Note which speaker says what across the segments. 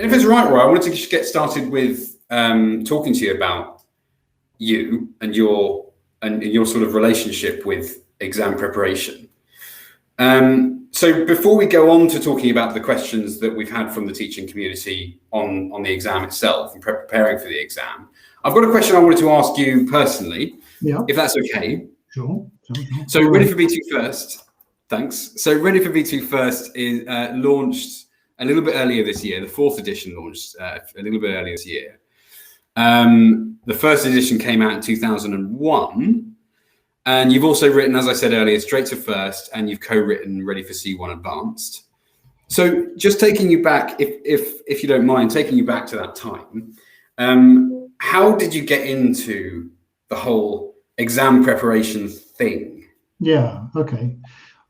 Speaker 1: if it's all right, Roy, I wanted to just get started with talking to you about you and your sort of relationship with exam preparation. So before we go on to talking about the questions that we've had from the teaching community on the exam itself and preparing for the exam, I've got a question I wanted to ask you personally, if that's okay.
Speaker 2: Sure.
Speaker 1: So Ready for V2 First, thanks. So Ready for V2 First is launched a little bit earlier this year. The 4th edition launched a little bit earlier this year. The first edition came out in 2001. And you've also written, as I said earlier, Straight to First, and you've co-written Ready for C1 Advanced. So just taking you back, if you don't mind, taking you back to that time, how did you get into the whole exam preparation thing?
Speaker 2: Yeah, okay.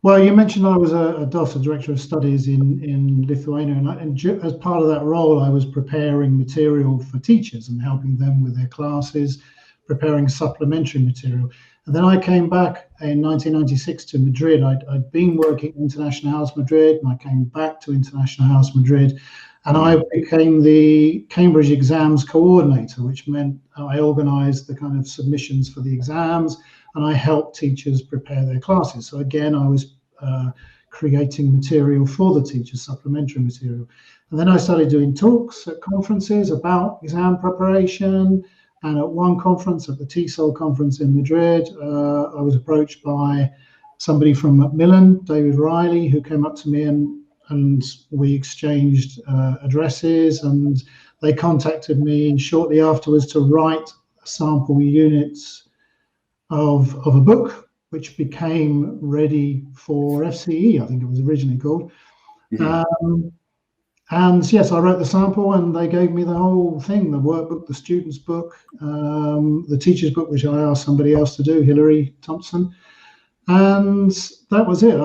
Speaker 2: Well, you mentioned I was a DOS, a Director of Studies in Lithuania, and as part of that role, I was preparing material for teachers and helping them with their classes, preparing supplementary material. And then I came back in 1996 to Madrid. I'd been working at International House Madrid, and I came back to International House Madrid, and I became the Cambridge exams coordinator, which meant I organized the kind of submissions for the exams, and I helped teachers prepare their classes. So again, I was creating material for the teachers, supplementary material. And then I started doing talks at conferences about exam preparation. And at one conference, at the TESOL conference in Madrid, I was approached by somebody from Macmillan, David Riley, who came up to me and we exchanged addresses, and they contacted me shortly afterwards to write sample units of a book, which became Ready for FCE, I think it was originally called. Mm-hmm. And yes, I wrote the sample, and they gave me the whole thing, the workbook, the student's book, the teacher's book, which I asked somebody else to do, Hilary Thompson. And that was it.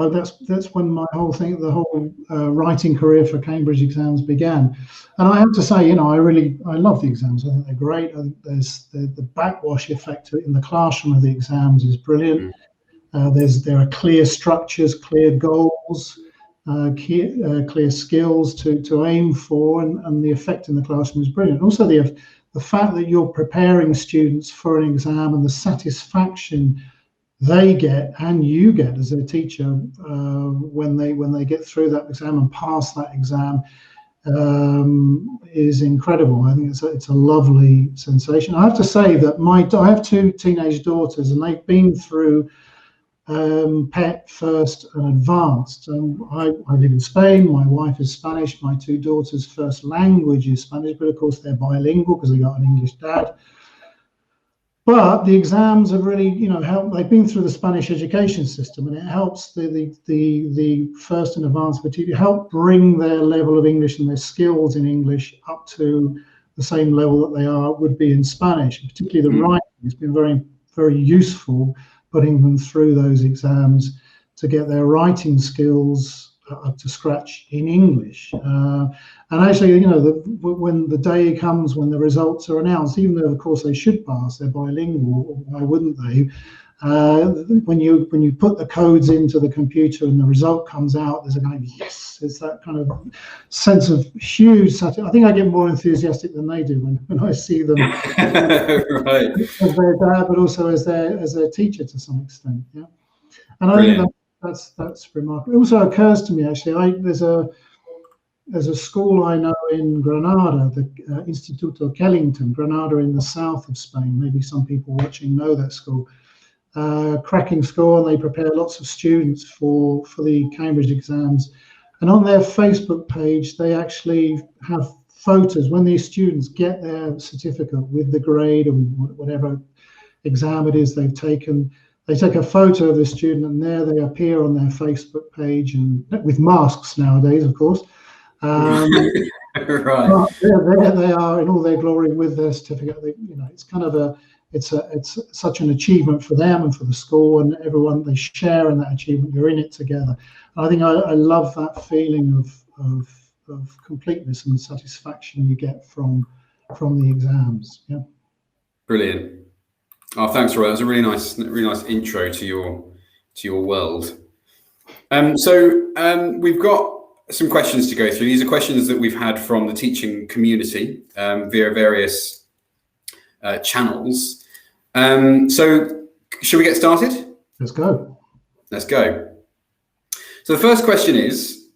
Speaker 2: That's when my whole thing, the whole writing career for Cambridge exams began. And I have to say, I love the exams. I think they're great. I think there's the backwash effect in the classroom of the exams is brilliant. There are clear structures, clear goals, clear skills to aim for, and the effect in the classroom is brilliant. Also, the fact that you're preparing students for an exam and the satisfaction they get and you get as a teacher when they get through that exam and pass that exam is incredible. I think it's a lovely sensation. I have to say that I have 2 teenage daughters, and they've been through PET, First and Advanced. I live in Spain. My wife is Spanish. My 2 daughters' first language is Spanish, but of course they're bilingual because they got an English dad. But the exams have really, helped. They've been through the Spanish education system, and it helps the First and Advanced material help bring their level of English and their skills in English up to the same level that they would be in Spanish. Particularly the writing has been very, very useful, putting them through those exams to get their writing skills up to scratch in English. And actually, when the day comes when the results are announced, even though of course they should pass, they're bilingual, why wouldn't they? When you put the codes into the computer and the result comes out, there's a kind of yes, it's that kind of sense of huge satisfaction. I think I get more enthusiastic than they do when I see them
Speaker 1: right.
Speaker 2: as their dad, but also as their teacher to some extent. Yeah, and I think that's remarkable. It also occurs to me actually, there's a school I know in Granada, the Instituto Kellington, Granada in the south of Spain. Maybe some people watching know that school. Cracking school, and they prepare lots of students for the Cambridge exams. And on their Facebook page, they actually have photos when these students get their certificate with the grade and whatever exam it is they've taken. They take a photo of the student, and there they appear on their Facebook page, and with masks nowadays, of course.
Speaker 1: Right.
Speaker 2: There they are in all their glory with their certificate. It's kind of it's such an achievement for them and for the school, and everyone, they share in that achievement. You're in it together. And I think I love that feeling of completeness and satisfaction you get from the exams. Yeah.
Speaker 1: Brilliant. Oh, thanks, Roy. That was a really nice intro to your world. So we've got some questions to go through. These are questions that we've had from the teaching community via various channels. So should we get started?
Speaker 2: Let's go.
Speaker 1: Let's go. So the first question is,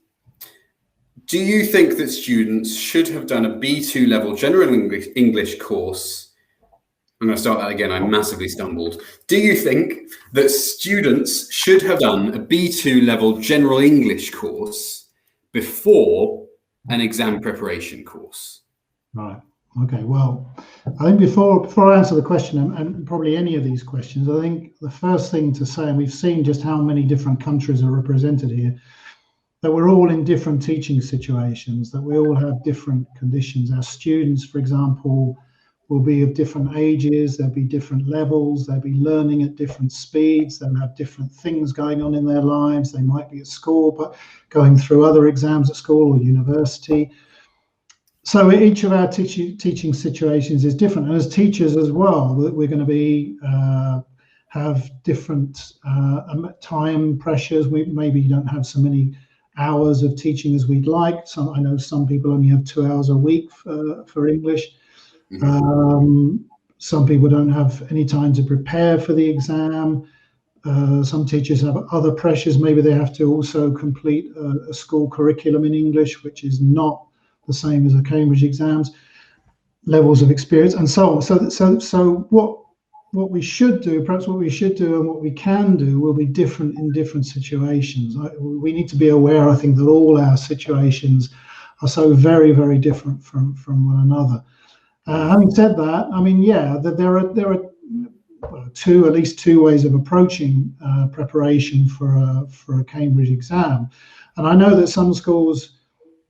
Speaker 1: do you think that students should have done a B2 level general English course? I'm going to start that again. I massively stumbled. Do you think that students should have done a B2 level general English course before an exam preparation course?
Speaker 2: Right. Okay. Well, I think before I answer the question, and probably any of these questions, I think the first thing to say, and we've seen just how many different countries are represented here, that we're all in different teaching situations, that we all have different conditions. Our students, for example, will be of different ages, there'll be different levels, they'll be learning at different speeds, they'll have different things going on in their lives. They might be at school, but going through other exams at school or university. So each of our teaching situations is different. And as teachers as well, we're going to be have different time pressures. We maybe don't have so many hours of teaching as we'd like. I know some people only have 2 hours a week for English. Some people don't have any time to prepare for the exam. Some teachers have other pressures. Maybe they have to also complete a school curriculum in English, which is not the same as the Cambridge exams, levels of experience, and so on. So what we should do, perhaps what we should do and what we can do will be different in different situations. We need to be aware, I think, that all our situations are so very, very different from one another. Having said that, I mean, yeah, that there are at least two ways of approaching preparation for a Cambridge exam, and I know that some schools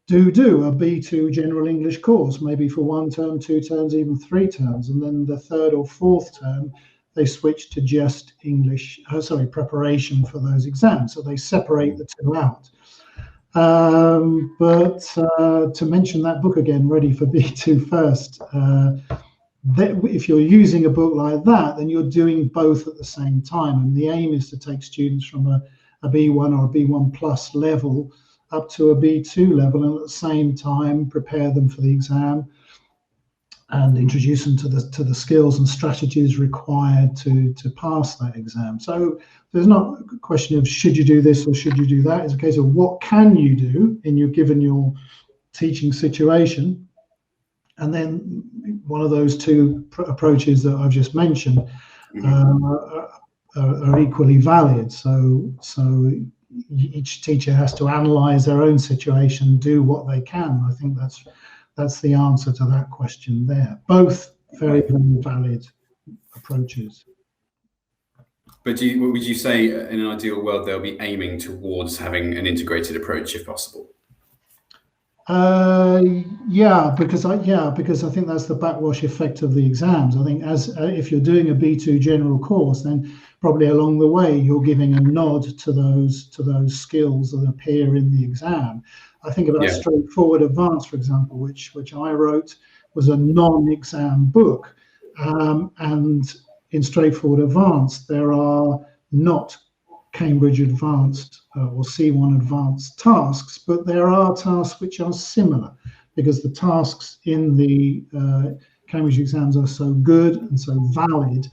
Speaker 2: do a B2 general English course, maybe for 1 term, 2 terms, even 3 terms, and then the 3rd or 4th term they switch to just English, preparation for those exams. So they separate the two out. But to mention that book again, Ready for B2 First, if you're using a book like that, then you're doing both at the same time. And the aim is to take students from a B1 or a B1 plus level up to a B2 level, and at the same time prepare them for the exam and introduce them to the skills and strategies required to pass that exam. So there's not a question of should you do this or should you do that. It's a case of what can you do given your teaching situation, and then one of those two approaches that I've just mentioned are equally valid. So each teacher has to analyze their own situation, do what they can. I think that's the answer to that question there. Both very, very valid approaches.
Speaker 1: But would you say in an ideal world they'll be aiming towards having an integrated approach if possible?
Speaker 2: Because I think that's the backwash effect of the exams. I think if you're doing a B2 general course, then probably along the way you're giving a nod to those skills that appear in the exam. I think about Straightforward Advanced, for example, which I wrote, was a non-exam book, and in Straightforward Advanced there are not Cambridge Advanced or C1 Advanced tasks, but there are tasks which are similar, because the tasks in the Cambridge exams are so good and so valid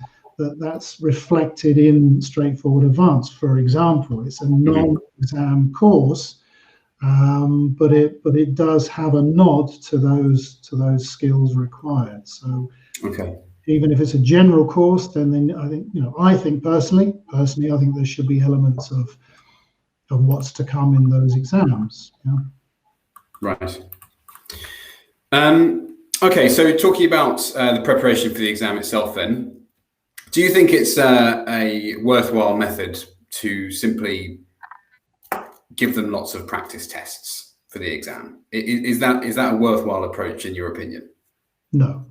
Speaker 2: that's reflected in Straightforward Advanced. For example, it's a non-exam course, but it does have a nod to those skills required. So even if it's a general course, then I think personally, I think there should be elements of what's to come in those exams. Yeah.
Speaker 1: Right. Okay, so talking about the preparation for the exam itself then, do you think it's a worthwhile method to simply give them lots of practice tests for the exam? Is that a worthwhile approach in your opinion?
Speaker 2: No.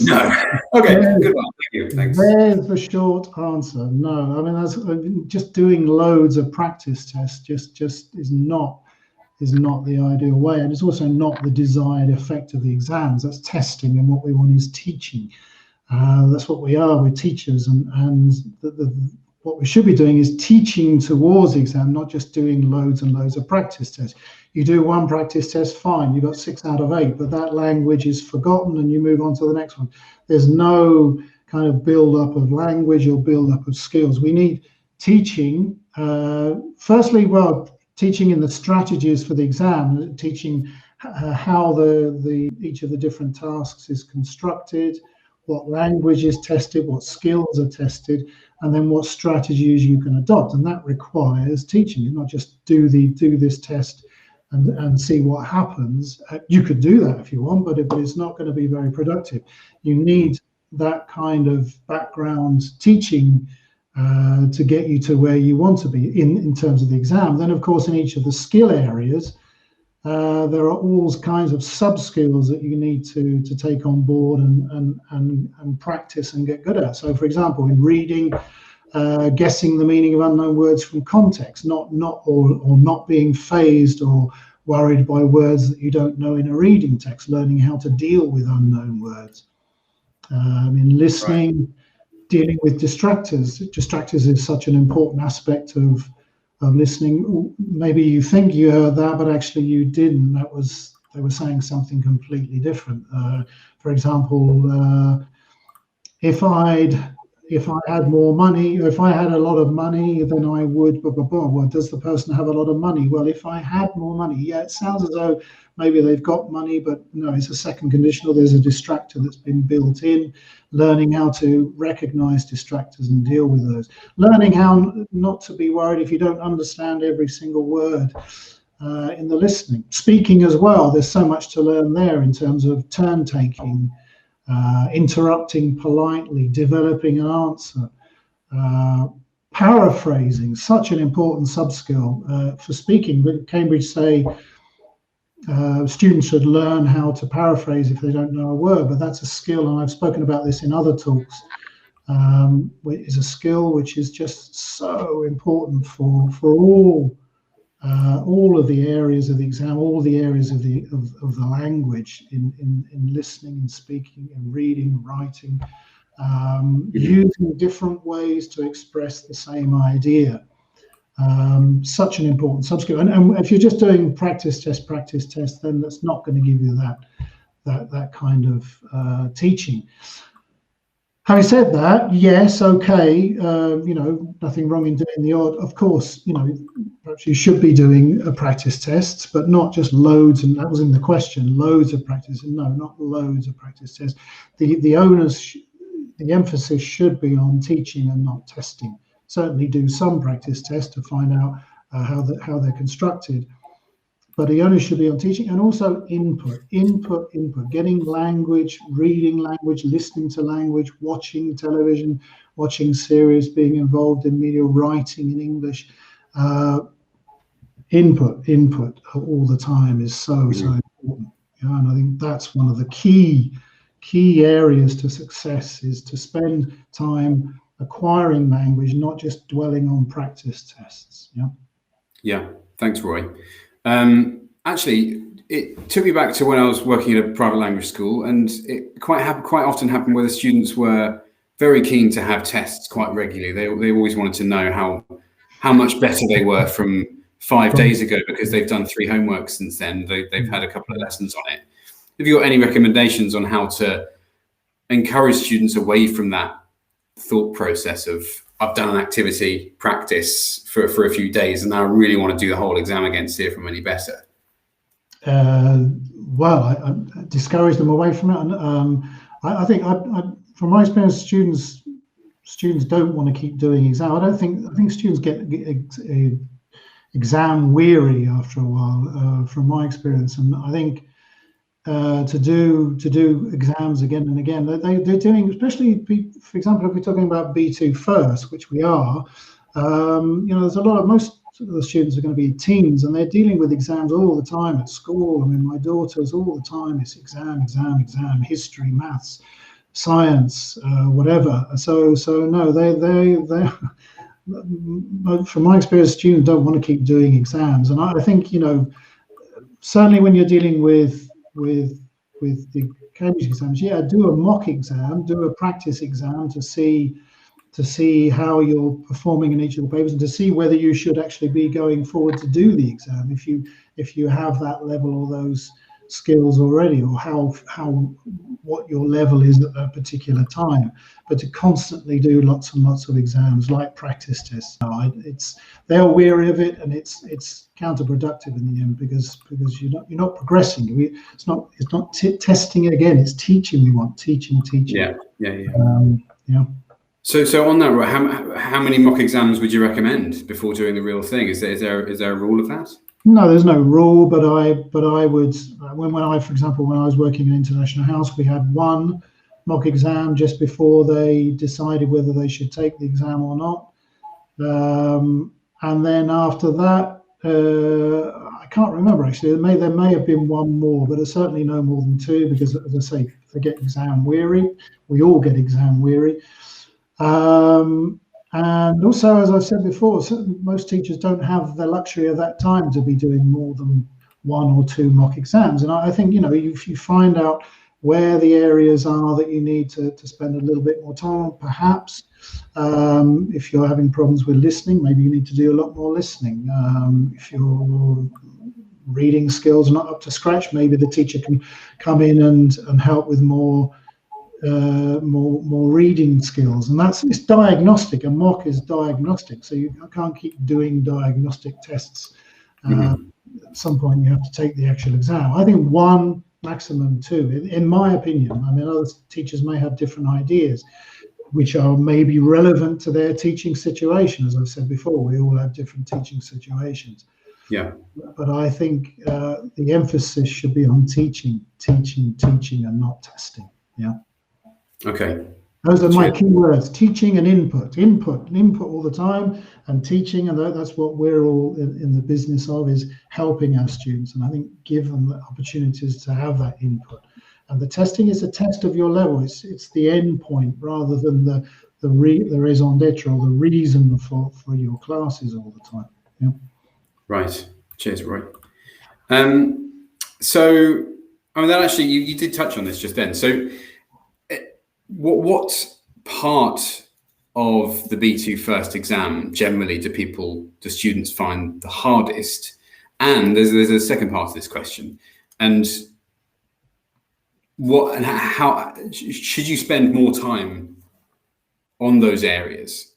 Speaker 1: No. Okay, good one. Thank you. Thanks.
Speaker 2: There's the short answer. No. I mean, that's just doing loads of practice tests just is not the ideal way, and it's also not the desired effect of the exams. That's testing, and what we want is teaching. That's what we are. We're teachers, and what we should be doing is teaching towards the exam, not just doing loads and loads of practice tests. You do one practice test, fine, you got 6 out of 8, but that language is forgotten and you move on to the next one. There's no kind of build up of language or build up of skills. We need teaching, firstly, teaching in the strategies for the exam, teaching how each of the different tasks is constructed, what language is tested, what skills are tested, and then what strategies you can adopt. And that requires teaching. You not just do this test and see what happens. You could do that if you want, but it's not going to be very productive. You need that kind of background teaching to get you to where you want to be in terms of the exam. Then, of course, in each of the skill areas, there are all kinds of sub-skills that you need to take on board and practice and get good at. So, for example, in reading, guessing the meaning of unknown words from context, not being fazed or worried by words that you don't know in a reading text, learning how to deal with unknown words. In listening, right. Dealing with distractors. Distractors is such an important aspect of listening. Maybe you think you heard that, but actually you didn't. They were saying something completely different. For example, if I had more money, if I had a lot of money, then I would, blah, blah, blah. Well, does the person have a lot of money? Well, if I had more money, yeah, it sounds as though maybe they've got money, but no, it's a second conditional. There's a distractor that's been built in. Learning how to recognize distractors and deal with those. Learning how not to be worried if you don't understand every single word in the listening. Speaking as well, there's so much to learn there in terms of turn taking, interrupting politely, developing an answer, paraphrasing, such an important sub-skill for speaking. But Cambridge say students should learn how to paraphrase if they don't know a word, but that's a skill, and I've spoken about this in other talks. Is a skill which is just so important for all of the areas of the exam, all the areas of the language in listening and speaking and reading, writing, using different ways to express the same idea. Such an important sub-skill. And if you're just doing practice test, then that's not going to give you that kind of teaching. Having said that, yes, okay, nothing wrong in doing the odd. Of course, perhaps you should be doing a practice tests, but not just loads. And that was in the question, loads of practice. And no, not loads of practice tests. The emphasis should be on teaching and not testing. Certainly do some practice tests to find out how they're constructed. But the onus should be on teaching and also input, getting language, reading language, listening to language, watching television, watching series, being involved in media, writing in English. Input all the time is so important. And I think that's one of the key areas to success, is to spend time acquiring language, not just dwelling on practice tests.
Speaker 1: Yeah, thanks, Roy. Actually, it took me back to when I was working at a private language school, and it quite often happened where the students were very keen to have tests quite regularly. They always wanted to know how much better they were from 5 days ago, because they've done 3 homeworks since then. They've had a couple of lessons on it. Have you got any recommendations on how to encourage students away from that thought process of, I've done an activity, practice for a few days, and now I really want to do the whole exam again to see if I'm any better?
Speaker 2: Well, I discourage them away from it. And I think, from my experience, students don't want to keep doing exam. I think students get exam weary after a while, from my experience. And I think to do exams again and again, they're doing, especially, for example, if we're talking about B2 first, which we are, there's most of the students are going to be teens, and they're dealing with exams all the time at school. I mean, my daughter's all the time, it's exam, history, maths, science, whatever. So no, they from my experience, students don't want to keep doing exams. And I think, certainly when you're dealing with the Cambridge exams, do a mock exam, do a practice exam to see to see how you're performing in each of the papers, and to see whether you should actually be going forward to do the exam if you have that level or those skills already, or what your level is at that particular time. But to constantly do lots and lots of exams like practice tests, they're weary of it, and it's counterproductive in the end, because you're not progressing. It's not testing again, it's teaching. We want teaching.
Speaker 1: So on that, how many mock exams would you recommend before doing the real thing? Is there a rule of that?
Speaker 2: No, there's no rule, but I would, for example, when I was working in International House, we had one mock exam just before they decided whether they should take the exam or not. And then after that, I can't remember actually. There may have been one more, but it's certainly no more than two, because, as I say, they get exam weary. We all get exam weary. And also, as I've said before, most teachers don't have the luxury of that time to be doing more than one or two mock exams. And I think, if you find out where the areas are that you need to spend a little bit more time on, perhaps, if you're having problems with listening, maybe you need to do a lot more listening. If your reading skills are not up to scratch, maybe the teacher can come in and help with more reading skills. And it's diagnostic. A mock is diagnostic, so you can't keep doing diagnostic tests. At some point you have to take the actual exam. I think one, maximum two, in my opinion. I mean, other teachers may have different ideas which are maybe relevant to their teaching situation. As I've said before, we all have different teaching situations. But I think the emphasis should be on teaching, and not testing.
Speaker 1: Okay.
Speaker 2: Those are my key words: teaching and input all the time, and teaching. And that's what we're all in the business of, is helping our students. And I think give them the opportunities to have that input. And the testing is a test of your level. It's the end point rather than the raison d'etre, or the reason for your classes all the time.
Speaker 1: Right. Cheers, Roy. So, I mean, that actually, you did touch on this just then. So, what part of the B2 first exam generally do students find the hardest? And there's a second part of this question. And how should you spend more time on those areas?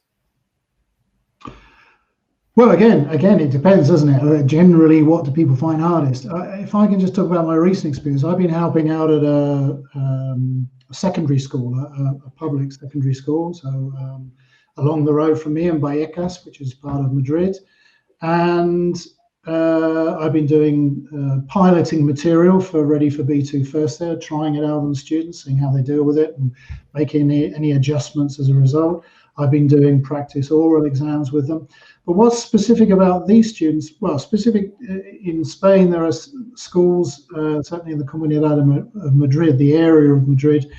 Speaker 2: Well, again, it depends, doesn't it? Generally, what do people find hardest? If I can just talk about my recent experience, I've been helping out at a secondary school, a public secondary school, so along the road from me in Vallecas, which is part of Madrid. And I've been doing piloting material ready for B2 first there, trying it out on students, seeing how they deal with it, and making any adjustments as a result. I've been doing practice oral exams with them. But what's specific about these students? Well, specific in Spain, there are schools, certainly in the Comunidad of Madrid, the area of Madrid,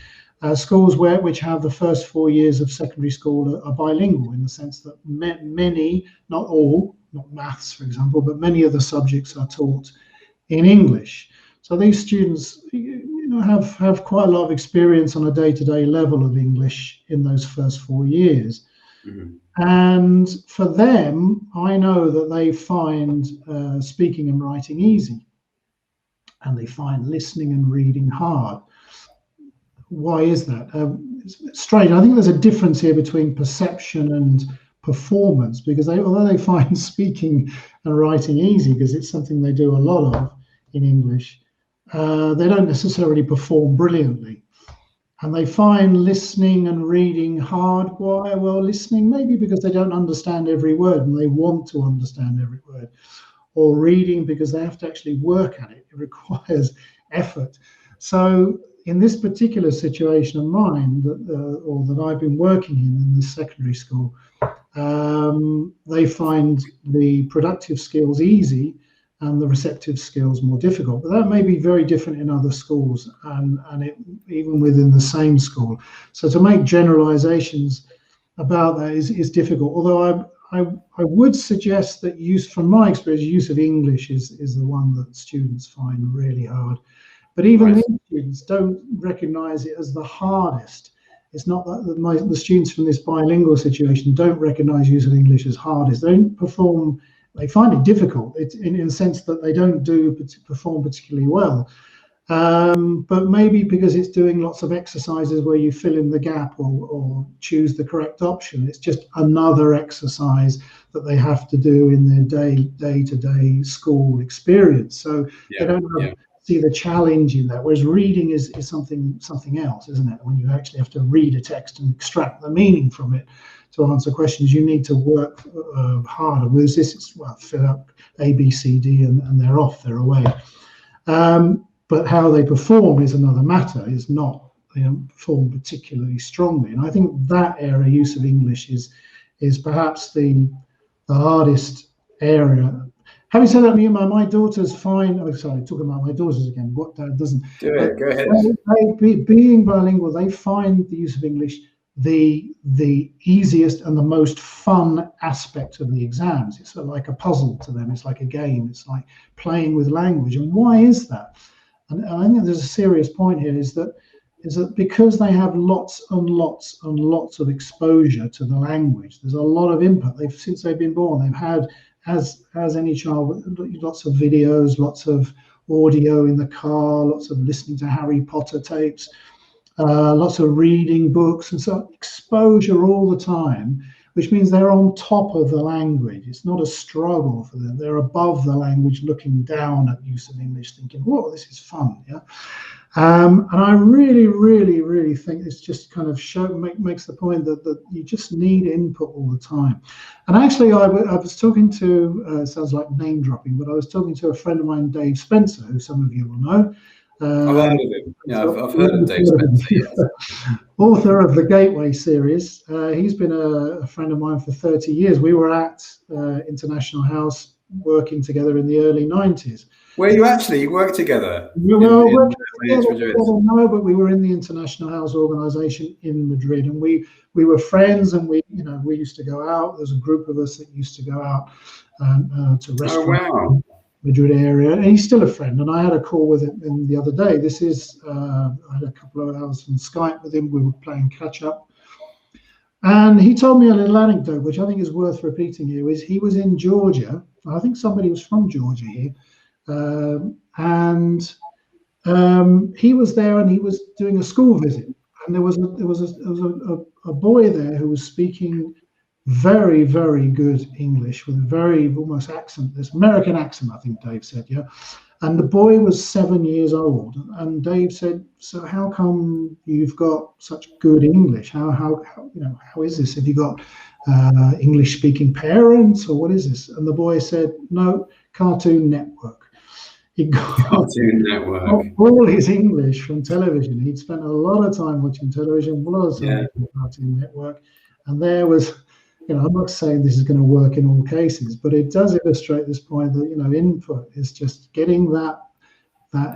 Speaker 2: schools which have the first 4 years of secondary school are bilingual, in the sense that many, not all, not maths, for example, but many of the subjects are taught in English. So these students, have quite a lot of experience on a day-to-day level of English in those first 4 years. And for them, I know that they find speaking and writing easy, and they find listening and reading hard. Why is that? It's strange. I think there's a difference here between perception and performance, because although they find speaking and writing easy because it's something they do a lot of in English, they don't necessarily perform brilliantly. And they find listening and reading hard. Why? Well, listening maybe because they don't understand every word and they want to understand every word. Or reading because they have to actually work at it. It requires effort. So in this particular situation of mine that I've been working in the secondary school, they find the productive skills easy and the receptive skills more difficult. But that may be very different in other schools, and even within the same school. So to make generalizations about that is difficult. Although I would suggest that from my experience, use of English is the one that students find really hard. But even these students don't recognize it as the hardest. it's not that the students from this bilingual situation don't recognise use of English as hard. They don't perform. They find it difficult. It's in the sense that they don't perform particularly well. But maybe because it's doing lots of exercises where you fill in the gap or choose the correct option. It's just another exercise that they have to do in their day-to-day school experience. So they don't see the challenge in that. Whereas reading is something else, isn't it? When you actually have to read a text and extract the meaning from it to answer questions, you need to work harder. Whereas this is, well, fill up A, B, C, D, and they're off, they're away. But how they perform is another matter. Is not, they don't perform particularly strongly. And I think that area, use of English, is perhaps the hardest area. Having said that, my daughters find, oh, sorry, talking about my daughters again, what Dad doesn't.
Speaker 1: Do it, go ahead.
Speaker 2: Being bilingual, they find the use of English the easiest and the most fun aspect of the exams. It's like a puzzle to them. It's like a game. It's like playing with language. And why is that? And I think there's a serious point here, is that because they have lots and lots and lots of exposure to the language, there's a lot of input. Since they've been born, they've had, as any child, lots of videos, lots of audio in the car, lots of listening to Harry Potter tapes, lots of reading books, and so exposure all the time, which means they're on top of the language. It's not a struggle for them. They're above the language, looking down at use of English, thinking, whoa, this is fun. Yeah. And I really, really, really think this just kind of makes the point that you just need input all the time. And actually, I was talking to, sounds like name dropping, but I was talking to a friend of mine, Dave Spencer, who some of you will know.
Speaker 1: I've heard of him. Yeah, I've heard of Dave Spencer. Yes.
Speaker 2: Author of the Gateway series. He's been a friend of mine for 30 years. We were at International House working together in the early 90s.
Speaker 1: Where you actually worked together?
Speaker 2: No, but we were in the International House organization in Madrid, and we were friends, and we used to go out. There's a group of us that used to go out to restaurants.
Speaker 1: Oh, wow.
Speaker 2: Madrid area, and he's still a friend. And I had a call with him the other day. I had a couple of hours on Skype with him. We were playing catch up, and he told me a little anecdote, which I think is worth repeating here. Is he was in Georgia. I think somebody was from Georgia here, and he was there, and he was doing a school visit, and there was a boy there who was speaking very, very good English with a very almost accent, this American accent, I think Dave said, yeah. And the boy was 7 years old, and Dave said, "So how come you've got such good English? How is this? Have you got English-speaking parents, or what is this?" And the boy said, "No, Cartoon Network." He got
Speaker 1: Cartoon Network.
Speaker 2: All his English from television. He'd spent a lot of time watching television, a lot of time watching Cartoon Network, and there was. I'm not saying this is going to work in all cases, but it does illustrate this point that input is just getting that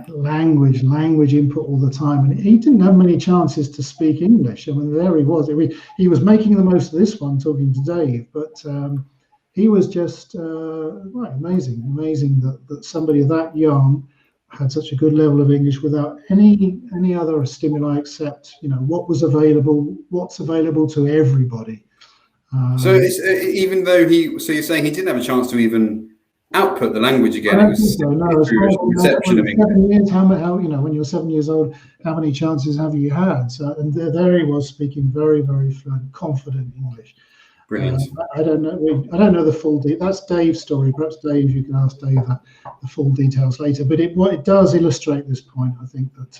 Speaker 2: language input all the time. And he didn't have many chances to speak English. I mean, there he was. He was making the most of this one, talking to Dave, but he was just amazing that somebody that young had such a good level of English without any other stimuli except what's available to everybody.
Speaker 1: So it's, even though you're saying he didn't have a chance to even output the language again. It was reception of English.
Speaker 2: When you're 7 years old, how many chances have you had? So, and there he was speaking very, very fluent, confident English.
Speaker 1: Brilliant.
Speaker 2: I don't know the full That's Dave's story. Perhaps Dave, you can ask Dave the full details later. But it does illustrate this point. I think that.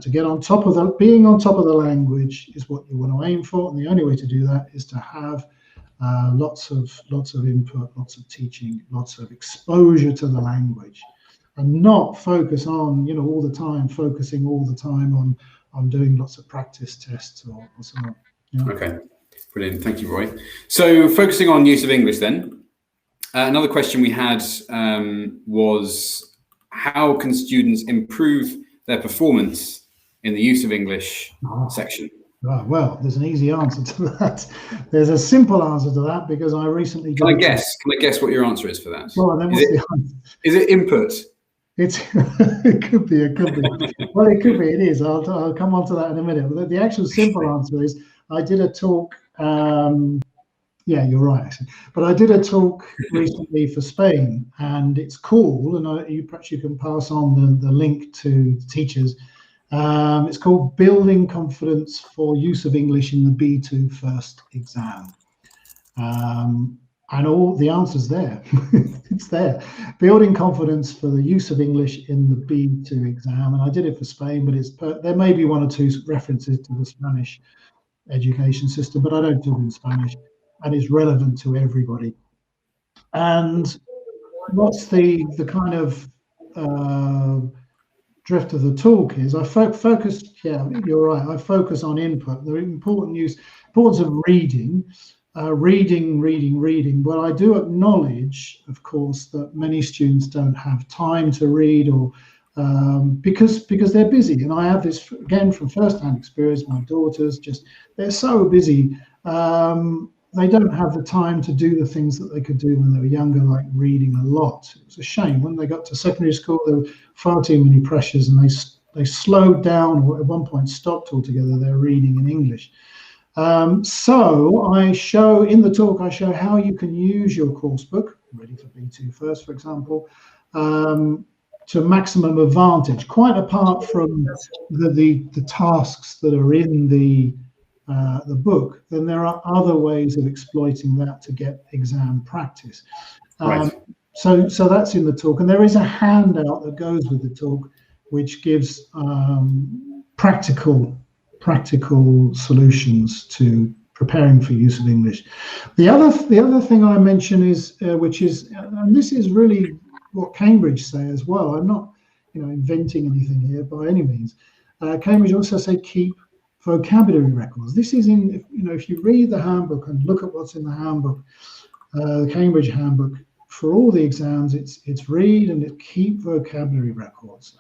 Speaker 2: To get on top of being on top of the language is what you want to aim for, and the only way to do that is to have lots of input, lots of teaching, lots of exposure to the language, and not focusing all the time on doing lots of practice tests or so on. Yeah.
Speaker 1: Okay, brilliant. Thank you, Roy. So focusing on use of English then, another question we had was, how can students improve their performance in the use of English section?
Speaker 2: Well, there's an easy answer to that. There's a simple answer to that, because I recently...
Speaker 1: Can I guess what your answer is for that?
Speaker 2: Well, then what's the answer?
Speaker 1: Is it input?
Speaker 2: It's it could be, it could be. Well, it could be, it is. I'll come on to that in a minute. But the actual simple answer is I did a talk. Yeah, you're right, actually. But I did a talk recently for Spain, and it's cool. And perhaps you can pass on the link to the teachers. It's called Building Confidence for Use of English in the B2 First Exam. And all the answers there. It's there. Building confidence for the use of English in the B2 exam. And I did it for Spain, but there may be one or two references to the Spanish education system, but I don't do it in Spanish, and it's relevant to everybody. And what's the kind of drift of the talk is I focus, yeah, you're right, I focus on input, the importance of reading, reading. But I do acknowledge, of course, that many students don't have time to read, or because they're busy. And I have this, again, from first-hand experience. My daughters, they're so busy. They don't have the time to do the things that they could do when they were younger, like reading a lot. It was a shame. When they got to secondary school, there were far too many pressures, and they slowed down, or at one point stopped altogether their reading in English. So I show in the talk, I show how you can use your course book, Ready for B2 First, for example, to maximum advantage, quite apart from the tasks that are in the book. Then there are other ways of exploiting that to get exam practice.
Speaker 1: Right.
Speaker 2: So that's in the talk, and there is a handout that goes with the talk, which gives practical solutions to preparing for use of English. The other thing I mention is, which is, and this is really what Cambridge say as well. I'm not, inventing anything here by any means. Cambridge also say keep vocabulary records. This is if you read the handbook and look at what's in the handbook, the Cambridge handbook, for all the exams, it's read and keep vocabulary records.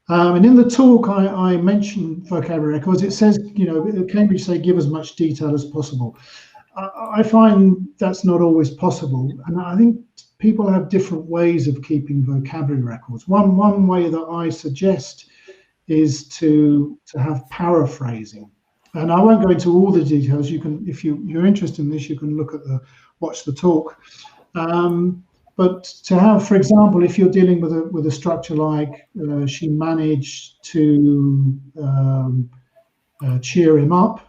Speaker 2: And in the talk, I mentioned vocabulary records. It says, Cambridge say give as much detail as possible. I find that's not always possible, and I think people have different ways of keeping vocabulary records. One way that I suggest is to have paraphrasing, and I won't go into all the details. You can, if you're interested in this, you can watch the talk. But to have, for example, if you're dealing with a structure like she managed to cheer him up,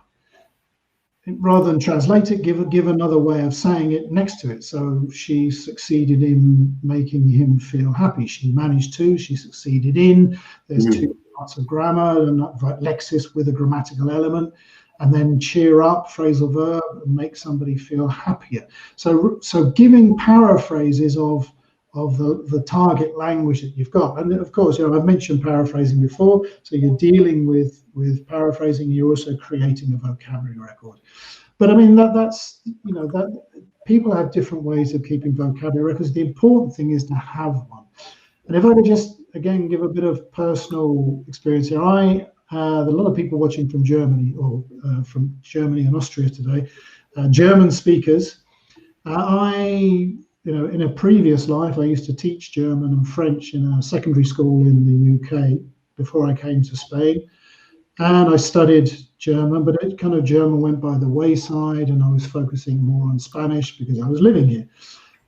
Speaker 2: rather than translate it, give another way of saying it next to it. So she succeeded in making him feel happy. She managed to. She succeeded in. There's two parts of grammar, and lexis with a grammatical element, and then cheer up, phrasal verb, and make somebody feel happier. So giving paraphrases of the target language that you've got. And of course, I've mentioned paraphrasing before. So you're dealing with paraphrasing. You're also creating a vocabulary record. But I mean, that's that people have different ways of keeping vocabulary records. The important thing is to have one. And if I could just again give a bit of personal experience here, there are a lot of people watching from Germany from Germany and Austria today, German speakers. In a previous life, I used to teach German and French in a secondary school in the UK before I came to Spain. And I studied German, but German went by the wayside, and I was focusing more on Spanish because I was living here.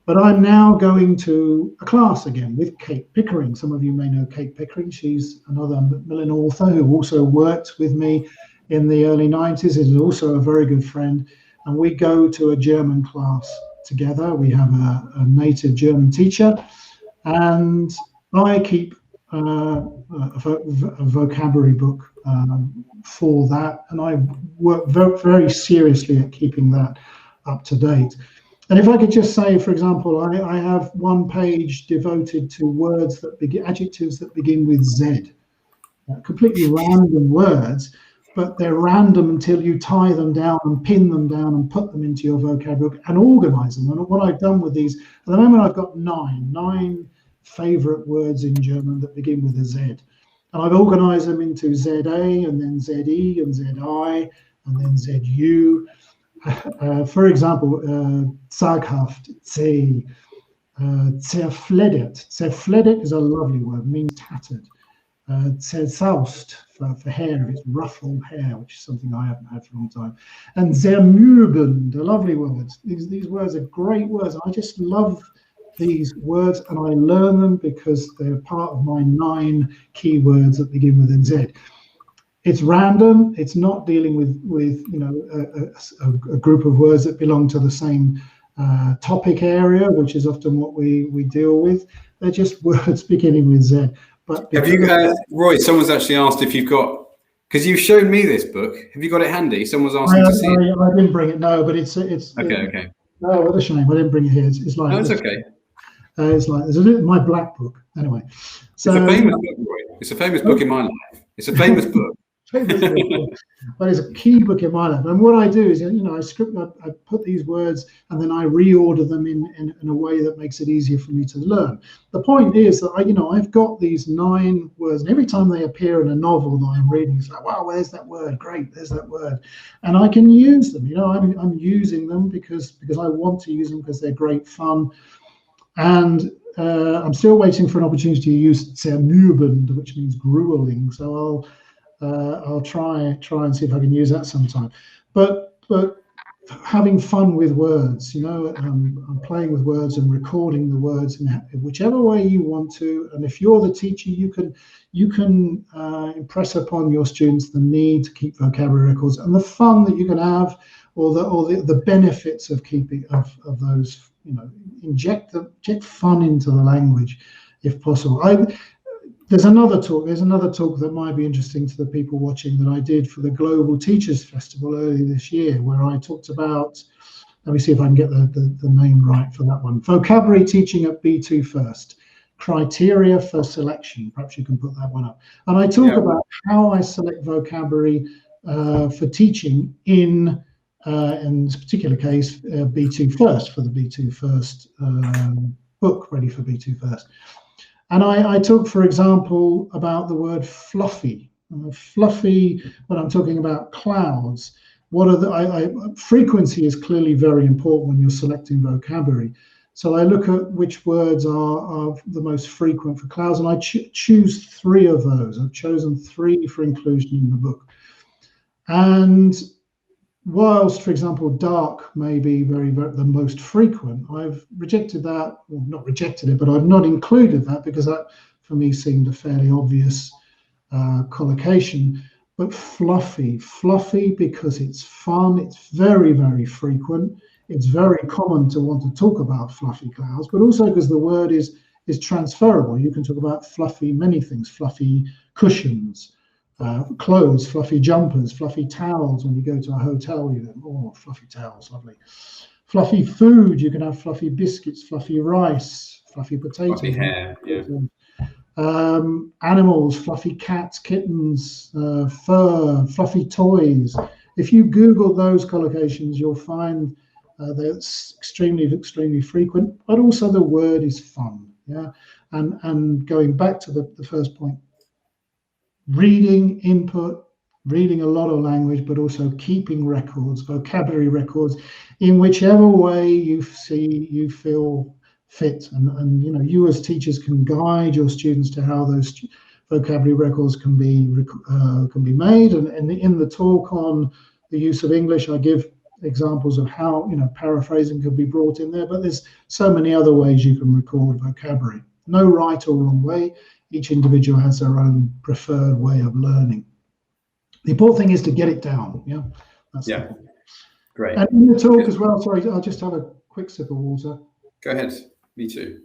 Speaker 2: But I'm now going to a class again with Kate Pickering. Some of you may know Kate Pickering. She's another Macmillan author who also worked with me in the early 90s, is also a very good friend. And we go to a German class together. We have a native German teacher, and I keep a vocabulary book for that. And I work very, very seriously at keeping that up to date. And if I could just say, for example, I have one page devoted to words adjectives that begin with Z, completely random words, but they're random until you tie them down and pin them down and put them into your vocabulary book and organize them. And what I've done with these, at the moment I've got nine favorite words in German that begin with a Z. And I've organized them into ZA and then ZE and ZI and then ZU. For example, zaghaft, Z, Zerfleddert. Zerfleddert is a lovely word, means tattered. Zerzaust for hair, it's ruffled hair, which is something I haven't had for a long time. And zermürbend, a lovely word. These words are great words. I just love these words, and I learn them because they're part of my 9 keywords that begin with NZ. It's random. It's not dealing with a group of words that belong to the same topic area, which is often what we deal with. They're just words beginning with Z. But
Speaker 1: have you, Roy? Someone's actually asked if you've got, because you've shown me this book. Have you got it handy? Someone's asking to see it.
Speaker 2: I didn't bring it. No, but it's
Speaker 1: okay.
Speaker 2: No, what a shame. I didn't bring it here. It's like
Speaker 1: no, it's okay.
Speaker 2: It's like there's a little my black book. Anyway, so
Speaker 1: it's a famous book, Roy. It's a famous book in my life. It's a famous book.
Speaker 2: But it's a key book in my life. And what I do is, I put these words and then I reorder them in a way that makes it easier for me to learn. The point is that I've got these 9 words, and every time they appear in a novel that I'm reading, it's like, wow, there's that word, great, there's that word, and I can use them. I'm using them because I want to use them because they're great fun, and I'm still waiting for an opportunity to use zermürbend, which means grueling. So I'll try and see if I can use that sometime. But having fun with words, I'm playing with words and recording the words in whichever way you want to. And if you're the teacher, you can impress upon your students the need to keep vocabulary records and the fun that you can have, or the benefits of keeping of those. Inject fun into the language, if possible. There's another talk that might be interesting to the people watching that I did for the Global Teachers Festival earlier this year, where I talked about, let me see if I can get the name right for that one, vocabulary teaching at B2 first, criteria for selection. Perhaps you can put that one up. And I talk about how I select vocabulary for teaching in this particular case, B2 first, for the B2 first book, Ready for B2 First. And I talk, for example, about the word fluffy. Fluffy, when I'm talking about clouds, what are frequency is clearly very important when you're selecting vocabulary. So I look at which words are the most frequent for clouds, and I choose 3 of those. I've chosen 3 for inclusion in the book. And whilst, for example, dark may be the most frequent, I've rejected that, or not rejected it, but I've not included that because that, for me, seemed a fairly obvious collocation. But fluffy because it's fun, it's very, very frequent. It's very common to want to talk about fluffy clouds, but also because the word is transferable. You can talk about fluffy many things, fluffy cushions, clothes, fluffy jumpers, fluffy towels. When you go to a hotel, you go, oh, fluffy towels, lovely. Fluffy food, you can have fluffy biscuits, fluffy rice, fluffy potatoes.
Speaker 1: Fluffy hair, yeah.
Speaker 2: Animals, fluffy cats, kittens, fur, fluffy toys. If you Google those collocations, you'll find they're extremely, extremely frequent, but also the word is fun. Yeah, and going back to the first point, reading input, reading a lot of language, but also keeping records, vocabulary records, in whichever way you feel fit. And you as teachers can guide your students to how those vocabulary records can be made. And in the talk on the use of English, I give examples of how paraphrasing could be brought in there. But there's so many other ways you can record vocabulary. No right or wrong way. Each individual has their own preferred way of learning. The important thing is to get it down. Yeah.
Speaker 1: Great.
Speaker 2: And in the talk as well. Sorry, I'll just have a quick sip of water.
Speaker 1: Go ahead. Me too.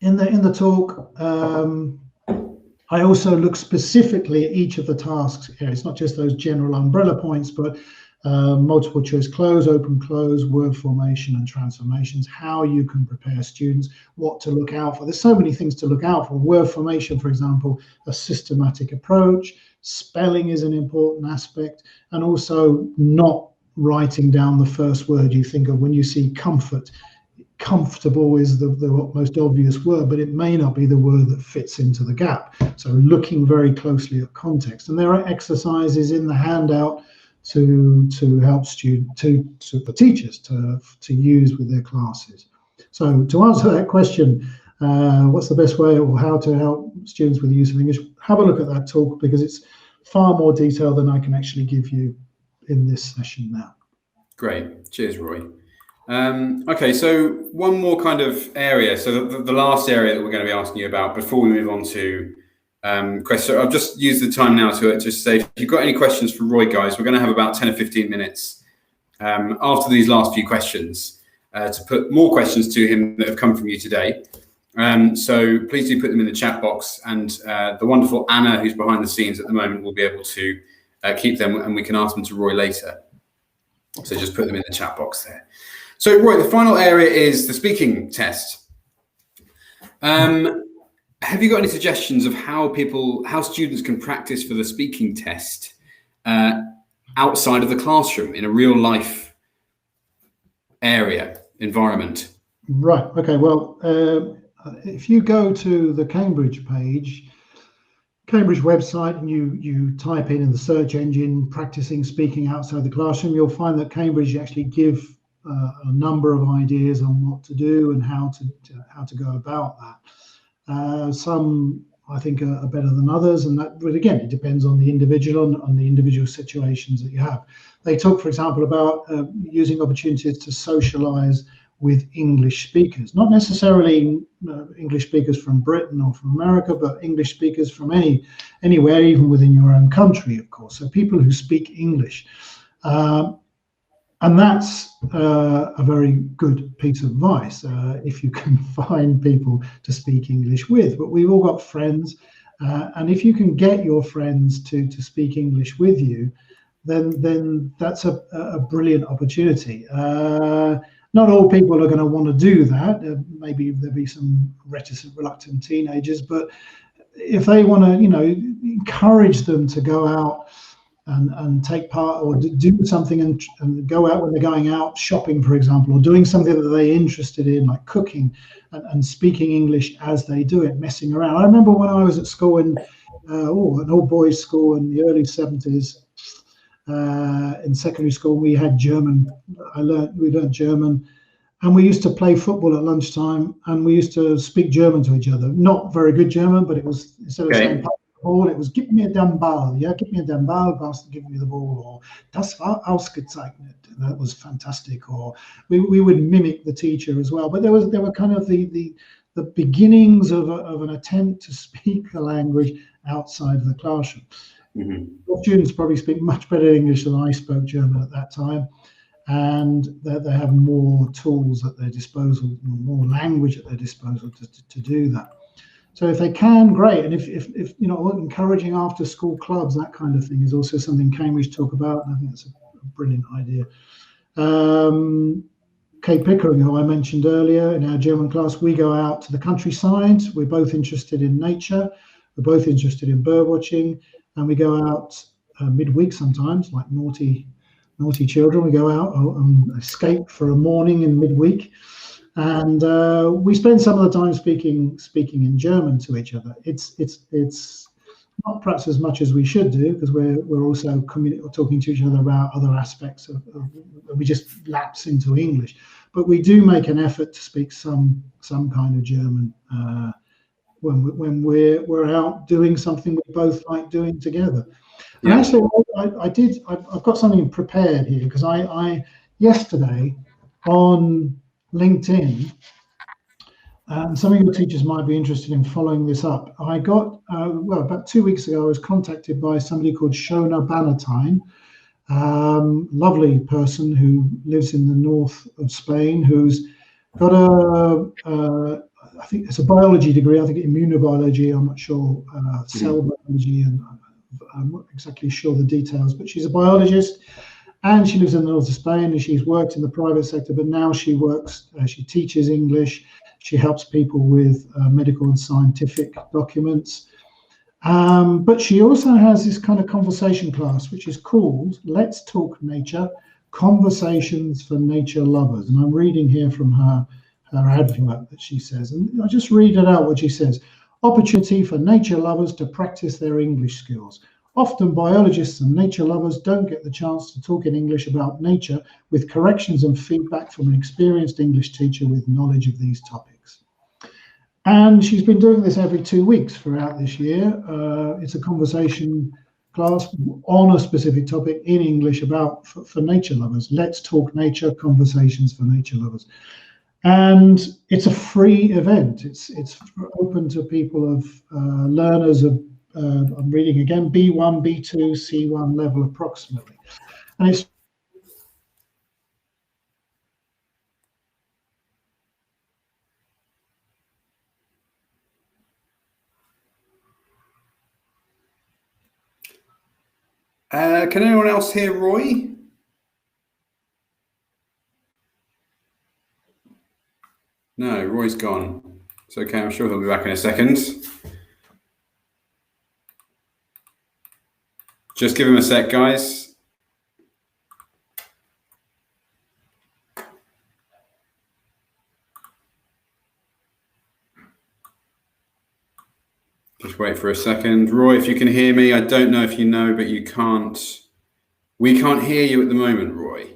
Speaker 2: In the talk, I also look specifically at each of the tasks here. It's not just those general umbrella points, but multiple choice close, open close, word formation and transformations, how you can prepare students, what to look out for. There's so many things to look out for. Word formation, for example, a systematic approach. Spelling is an important aspect, and also not writing down the first word you think of when you see comfort. Comfortable is the most obvious word, but it may not be the word that fits into the gap. So looking very closely at context. And there are exercises in the handout to help the teachers to use with their classes. So to answer that question, what's the best way or how to help students with the use of English, have a look at that talk, because it's far more detail than I can actually give you in this session now.
Speaker 1: Great. Cheers, Roy. Okay, so one more kind of area. So the last area that we're going to be asking you about before we move on to questions. So I've just used the time now to just say, if you've got any questions for Roy, guys, we're going to have about 10 or 15 minutes after these last few questions to put more questions to him that have come from you today. So please do put them in the chat box, and the wonderful Anna, who's behind the scenes at the moment, will be able to keep them, and we can ask them to Roy later. So just put them in the chat box there. So Roy, the final area is the speaking test. Have you got any suggestions of how students can practice for the speaking test outside of the classroom, in a real life environment?
Speaker 2: Right. Okay. Well, if you go to the Cambridge page, Cambridge website, and you type in the search engine practicing speaking outside the classroom, you'll find that Cambridge actually give a number of ideas on what to do and how to go about that. Some I think are better than others, and that, but again, it depends on the individual and on the individual situations that you have. They talk, for example, about using opportunities to socialize with English speakers, not necessarily English speakers from Britain or from America, but English speakers from anywhere, even within your own country, of course. So people who speak English. And that's a very good piece of advice if you can find people to speak English with. But we've all got friends, and if you can get your friends to speak English with you, then that's a brilliant opportunity. Not all people are going to want to do that. Maybe there'll be some reticent, reluctant teenagers, but if they want to, encourage them to go out and take part, or do something and go out when they're going out shopping, for example, or doing something that they're interested in, like cooking and speaking English as they do it, messing around. I remember when I was at school in an all boys school in the early 70s, in secondary school, we had German. We learned German, and we used to play football at lunchtime, and we used to speak German to each other. Not very good German, but it was, instead of saying ball, it was "Gib mir den Ball." Yeah, "Gib mir den Ball," give me the ball, or "Das war ausgezeichnet." That was fantastic. Or we would mimic the teacher as well. But there were kind of the beginnings of an attempt to speak the language outside of the classroom. Mm-hmm. Students probably speak much better English than I spoke German at that time, and they have more tools at their disposal, more language at their disposal to do that. So if they can, great. And if encouraging after school clubs, that kind of thing, is also something Cambridge talk about, and I think it's a brilliant idea. Kate Pickering, who I mentioned earlier, in our German class, we go out to the countryside. We're both interested in nature. We're both interested in bird watching. And we go out midweek sometimes, like naughty children. We go out and escape for a morning in midweek, and we spend some of the time speaking in German to each other. It's not perhaps as much as we should do, because we're also talking to each other about other aspects of we just lapse into English. But we do make an effort to speak some kind of German when we're out doing something we both like doing together. And actually, I've got something prepared here, because I yesterday on LinkedIn, and some of your teachers might be interested in following this up. I got, about 2 weeks ago, I was contacted by somebody called Shona Bannatyne, lovely person who lives in the north of Spain, who's got I think it's a biology degree, I think immunobiology, I'm not sure, cell biology, and I'm not exactly sure the details, but she's a biologist, and she lives in the north of Spain, and she's worked in the private sector, but now she teaches English, she helps people with medical and scientific documents, but she also has this kind of conversation class, which is called Let's Talk Nature, Conversations for Nature Lovers, and I'm reading here from her advert that she says, and I'll just read it out what she says. Opportunity for nature lovers to practice their English skills. Often biologists and nature lovers don't get the chance to talk in English about nature with corrections and feedback from an experienced English teacher with knowledge of these topics. And she's been doing this every 2 weeks throughout this year. It's a conversation class on a specific topic in English about for nature lovers. Let's Talk Nature, Conversations for Nature Lovers. And it's a free event. It's open to people of learners of, I'm reading again, B1, B2, C1 level approximately. And it's
Speaker 1: can anyone else hear Roy? No, Roy's gone. It's okay, I'm sure he'll be back in a second. Just give him a sec, guys. Just wait for a second. Roy, if you can hear me, I don't know if you know, but you can't. We can't hear you at the moment, Roy.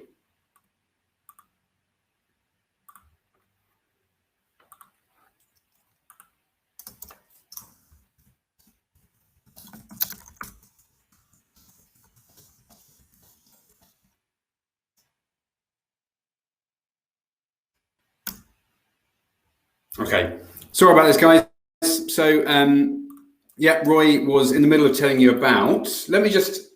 Speaker 1: Okay, sorry about this, guys. So, yeah, Roy was in the middle of telling you about. Let me just.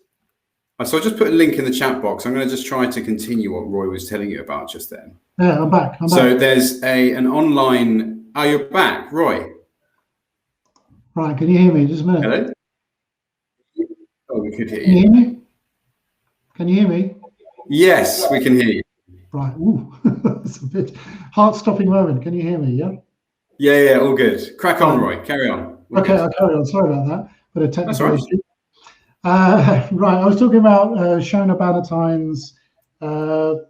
Speaker 1: So I'll just put a link in the chat box. I'm going to just try to continue what Roy was telling you about just then.
Speaker 2: Yeah, I'm back.
Speaker 1: So there's an online. Oh, you're back, Roy.
Speaker 2: Right, can you hear me? Just a minute.
Speaker 1: Hello. Oh, we could hear you.
Speaker 2: Can you hear me? Can you hear me?
Speaker 1: Yes, we can hear you.
Speaker 2: Right. Ooh, it's a bit heart-stopping moment. Can you hear me? Yeah.
Speaker 1: Yeah, all good. Crack on, Roy. Carry on.
Speaker 2: Okay, I'll carry on. Sorry about that. But a technical
Speaker 1: That's
Speaker 2: issue. Right, I was talking about Shona Bannatyne's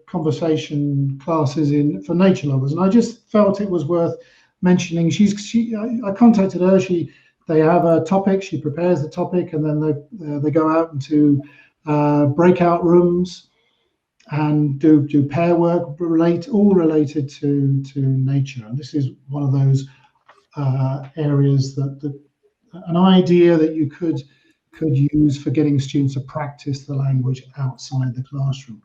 Speaker 2: conversation classes for nature lovers, and I just felt it was worth mentioning. I contacted her. They have a topic. She prepares the topic, and then they go out into breakout rooms and do pair work all related to nature. And this is one of those areas that an idea that you could use for getting students to practice the language outside the classroom.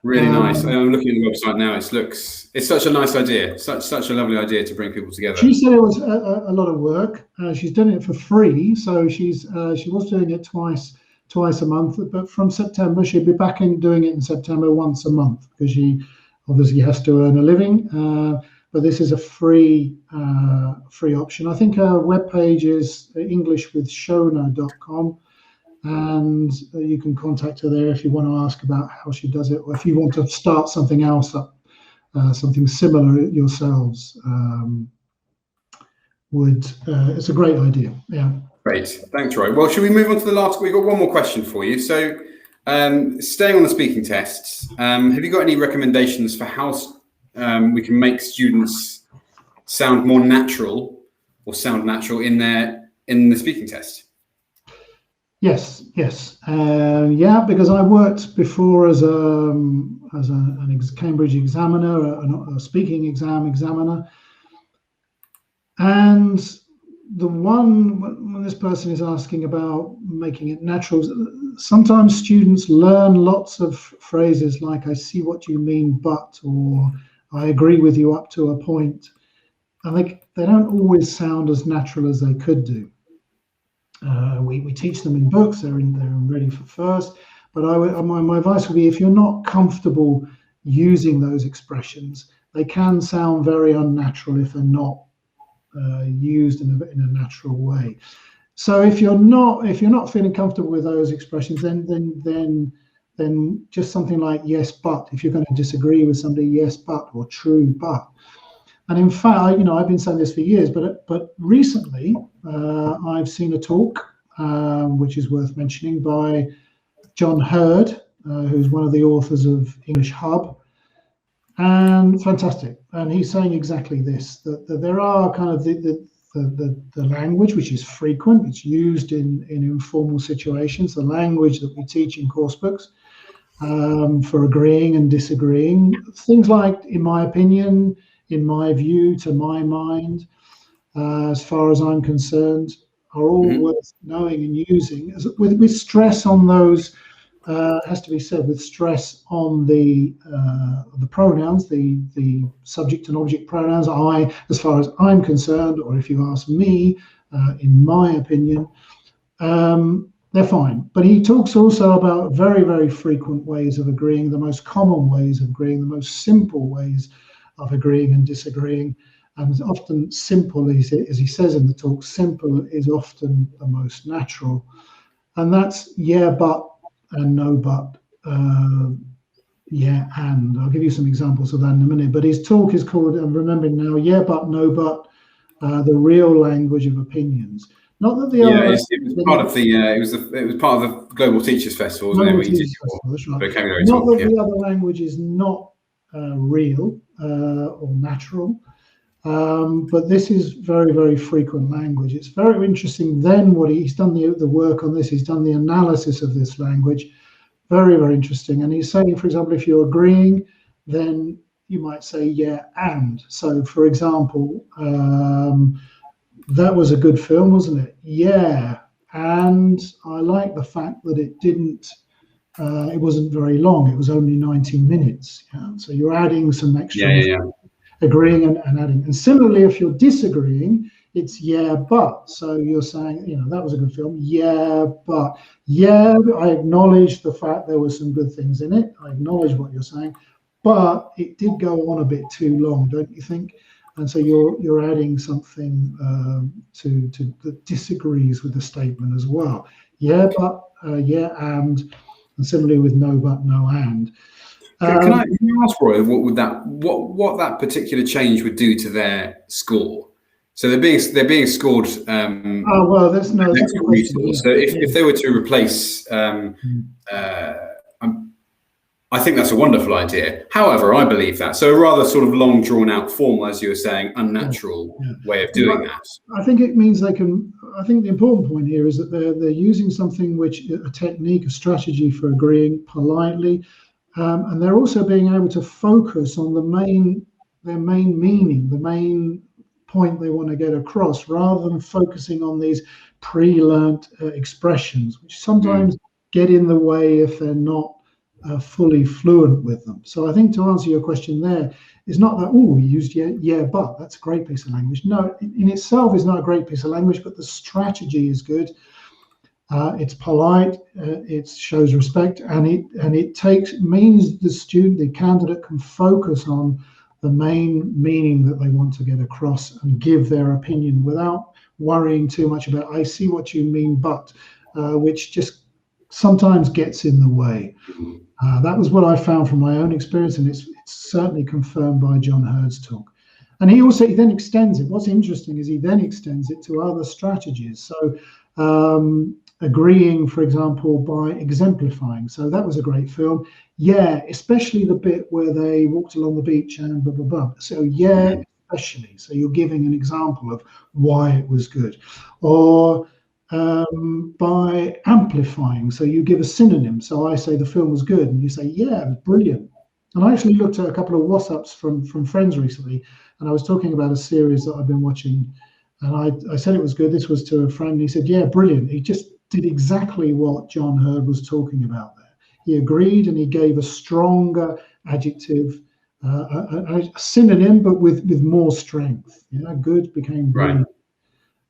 Speaker 1: Really nice. I'm looking at the website now. It's such a nice idea. Such a lovely idea to bring people together.
Speaker 2: She said it was a lot of work. She's done it for free, so she was doing it twice a month. But from September, she'll be back in doing it in September once a month, because she obviously has to earn a living. But this is a free option. I think her webpage is englishwithshona.com, and you can contact her there if you want to ask about how she does it, or if you want to start something else up, something similar yourselves. It's a great idea. Yeah.
Speaker 1: Great, thanks, Roy. Well, should we move on to the last? We've got one more question for you. So, staying on the speaking tests, have you got any recommendations for how we can make students sound more natural or sound natural in the speaking test?
Speaker 2: Yes. Yeah, because I worked before as a Cambridge examiner, a speaking examiner, and the one when this person is asking about making it natural, sometimes students learn lots of phrases like "I see what you mean, but," or "I agree with you up to a point," and they don't always sound as natural as they could do. We teach them in books; they're ready for first. But my advice would be, if you're not comfortable using those expressions, they can sound very unnatural if they're not used in a natural way. So if you're not feeling comfortable with those expressions, then just something like "yes, but." If you're going to disagree with somebody, "yes, but," or "true, but." And in fact, I've been saying this for years, but recently I've seen a talk which is worth mentioning by John Hurd, who's one of the authors of English Hub, and fantastic. And he's saying exactly this: that there are kind of the language, which is frequent. It's used in informal situations. The language that we teach in course books for agreeing and disagreeing. Things like, in my opinion, in my view, to my mind, as far as I'm concerned, are all worth knowing and using. With stress on those, has to be said, with stress on the pronouns, the subject and object pronouns. I, as far as I'm concerned, or if you ask me, in my opinion, they're fine. But he talks also about very, very frequent ways of agreeing, the most common ways of agreeing, the most simple ways of agreeing and disagreeing. And often simple, as he says in the talk, simple is often the most natural. And that's yeah, but, and no, but, yeah, and. I'll give you some examples of that in a minute. But his talk is called, I'm remembering now, yeah, but, no, but, the real language of opinions. Not that the other.
Speaker 1: It was part of the. It was part of the Global Teachers Festival, wasn't it?
Speaker 2: That's right.
Speaker 1: Vocabulary
Speaker 2: Not
Speaker 1: talk,
Speaker 2: that the other language is not real or natural, but this is very, very frequent language. It's very interesting. Then what he's done the work on this. He's done the analysis of this language. Very, very interesting. And he's saying, for example, if you're agreeing, then you might say yeah and. So, for example. That was a good film, wasn't it? Yeah, and I like the fact that it didn't. It wasn't very long. It was only 19 minutes. Yeah? So you're adding some extra, agreeing and adding. And similarly, if you're disagreeing, it's yeah, but. So you're saying, that was a good film. Yeah, but. Yeah, I acknowledge the fact there were some good things in it. I acknowledge what you're saying, but it did go on a bit too long, don't you think? And so you're adding something to that disagrees with the statement as well. Yeah, but, yeah, and similarly with no, but, no, and.
Speaker 1: Can I ask, Roy, what that particular change would do to their score? So they're being scored.
Speaker 2: Oh well, that's no. That's a question,
Speaker 1: so if they were to replace. I think that's a wonderful idea. However, I believe that. So a rather sort of long, drawn-out, formal, as you were saying, unnatural way of doing that.
Speaker 2: I think it means they can. I think the important point here is that they're using something a technique, a strategy for agreeing politely, and they're also being able to focus on their main meaning, the main point they want to get across, rather than focusing on these pre-learnt expressions, which sometimes get in the way if they're not fully fluent with them. So I think to answer your question there is not that, we used yeah, but that's a great piece of language. No, in itself is not a great piece of language, but the strategy is good. It's polite, it shows respect, and it means the candidate can focus on the main meaning that they want to get across and give their opinion without worrying too much about, I see what you mean, but, which just sometimes gets in the way. That was what I found from my own experience, and it's certainly confirmed by John Hurd's talk. And he then extends it. What's interesting is he then extends it to other strategies. So agreeing, for example, by exemplifying. So that was a great film. Yeah, especially the bit where they walked along the beach and blah, blah, blah. So yeah, especially. So you're giving an example of why it was good. Or by amplifying, so you give a synonym. So I say the film was good, and you say, yeah, it was brilliant. And I actually looked at a couple of WhatsApps from friends recently, and I was talking about a series that I've been watching, and I said it was good. This was to a friend, and he said, yeah, brilliant. He just did exactly what John Hurd was talking about there. He agreed, and he gave a stronger adjective, a synonym, but with more strength. Good became brilliant. Right.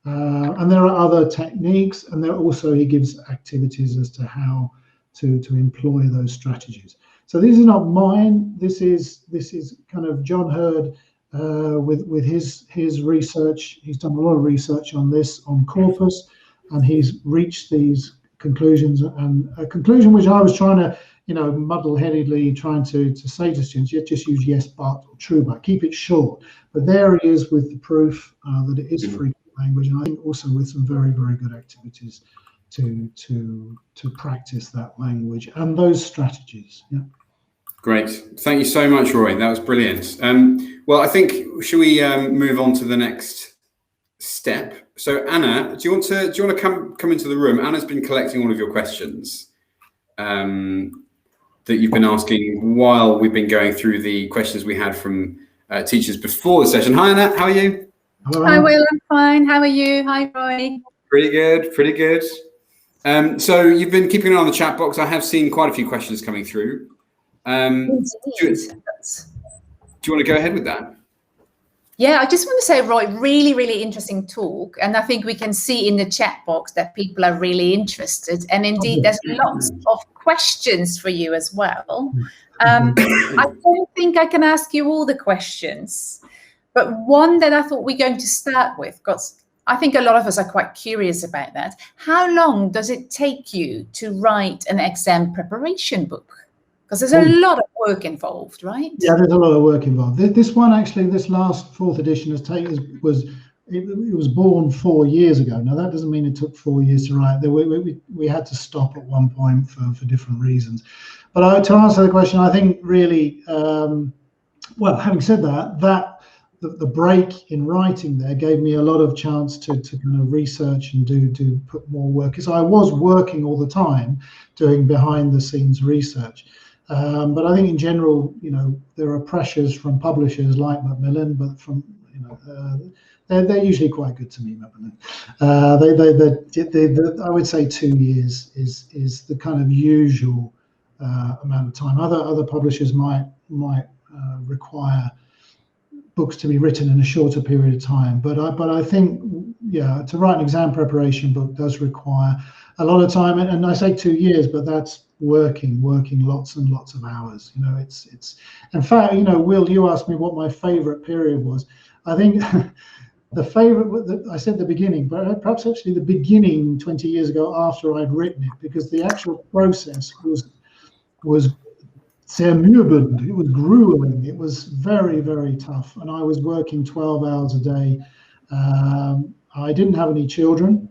Speaker 2: And there are other techniques, and he gives activities as to how to employ those strategies. So these are not mine. This is kind of John Hurd with his research. He's done a lot of research on this, on corpus, and he's reached these conclusions. And a conclusion which I was trying to, muddle-headedly trying to say to students, you just use yes, but, or true, but. Keep it short. But there he is with the proof that it is frequent language, and I think also with some very, very good activities to practice that language and those strategies. Yeah.
Speaker 1: Great. Thank you so much, Roy. That was brilliant. Well, I think, should we move on to the next step? step. So Anna, do you want to come into the room? Anna's been collecting all of your questions that you've been asking while we've been going through the questions we had from teachers before the session. Hi Anna, how are you?
Speaker 2: Hello,
Speaker 3: Hi
Speaker 2: Anna.
Speaker 3: Will, I'm fine. How are you? Hi Roy.
Speaker 1: Pretty good, pretty good. So you've been keeping an eye on the chat box. I have seen quite a few questions coming through. Do you want to go ahead with that?
Speaker 3: Yeah, I just want to say, Roy, really, really interesting talk. And I think we can see in the chat box that people are really interested. And indeed, there's lots of questions for you as well. I don't think I can ask you all the questions, but one that I thought we're going to start with, because I think a lot of us are quite curious about that. How long does it take you to write an exam preparation book? Because there's a lot of work involved, right?
Speaker 2: Yeah, there's a lot of work involved. This one, actually, this last 4th edition it was born 4 years ago. Now, that doesn't mean it took 4 years to write. We had to stop at one point for different reasons. But to answer the question, I think really, well, having said that, the break in writing there gave me a lot of chance to kind of research and do put more work. Because I was working all the time doing behind the scenes research. But I think in general, there are pressures from publishers like Macmillan, but from they're usually quite good to me, Macmillan. I would say 2 years is the kind of usual amount of time. Other publishers might require books to be written in a shorter period of time, but I think to write an exam preparation book does require a lot of time, and I say 2 years, but that's working lots and lots of hours. It's in fact, Will, you asked me what my favorite period was. I think the favorite, I said the beginning, but perhaps actually the beginning 20 years ago after I'd written it, because the actual process was zermürbend. It was grueling. It was very, very tough, and I was working 12 hours a day. I didn't have any children.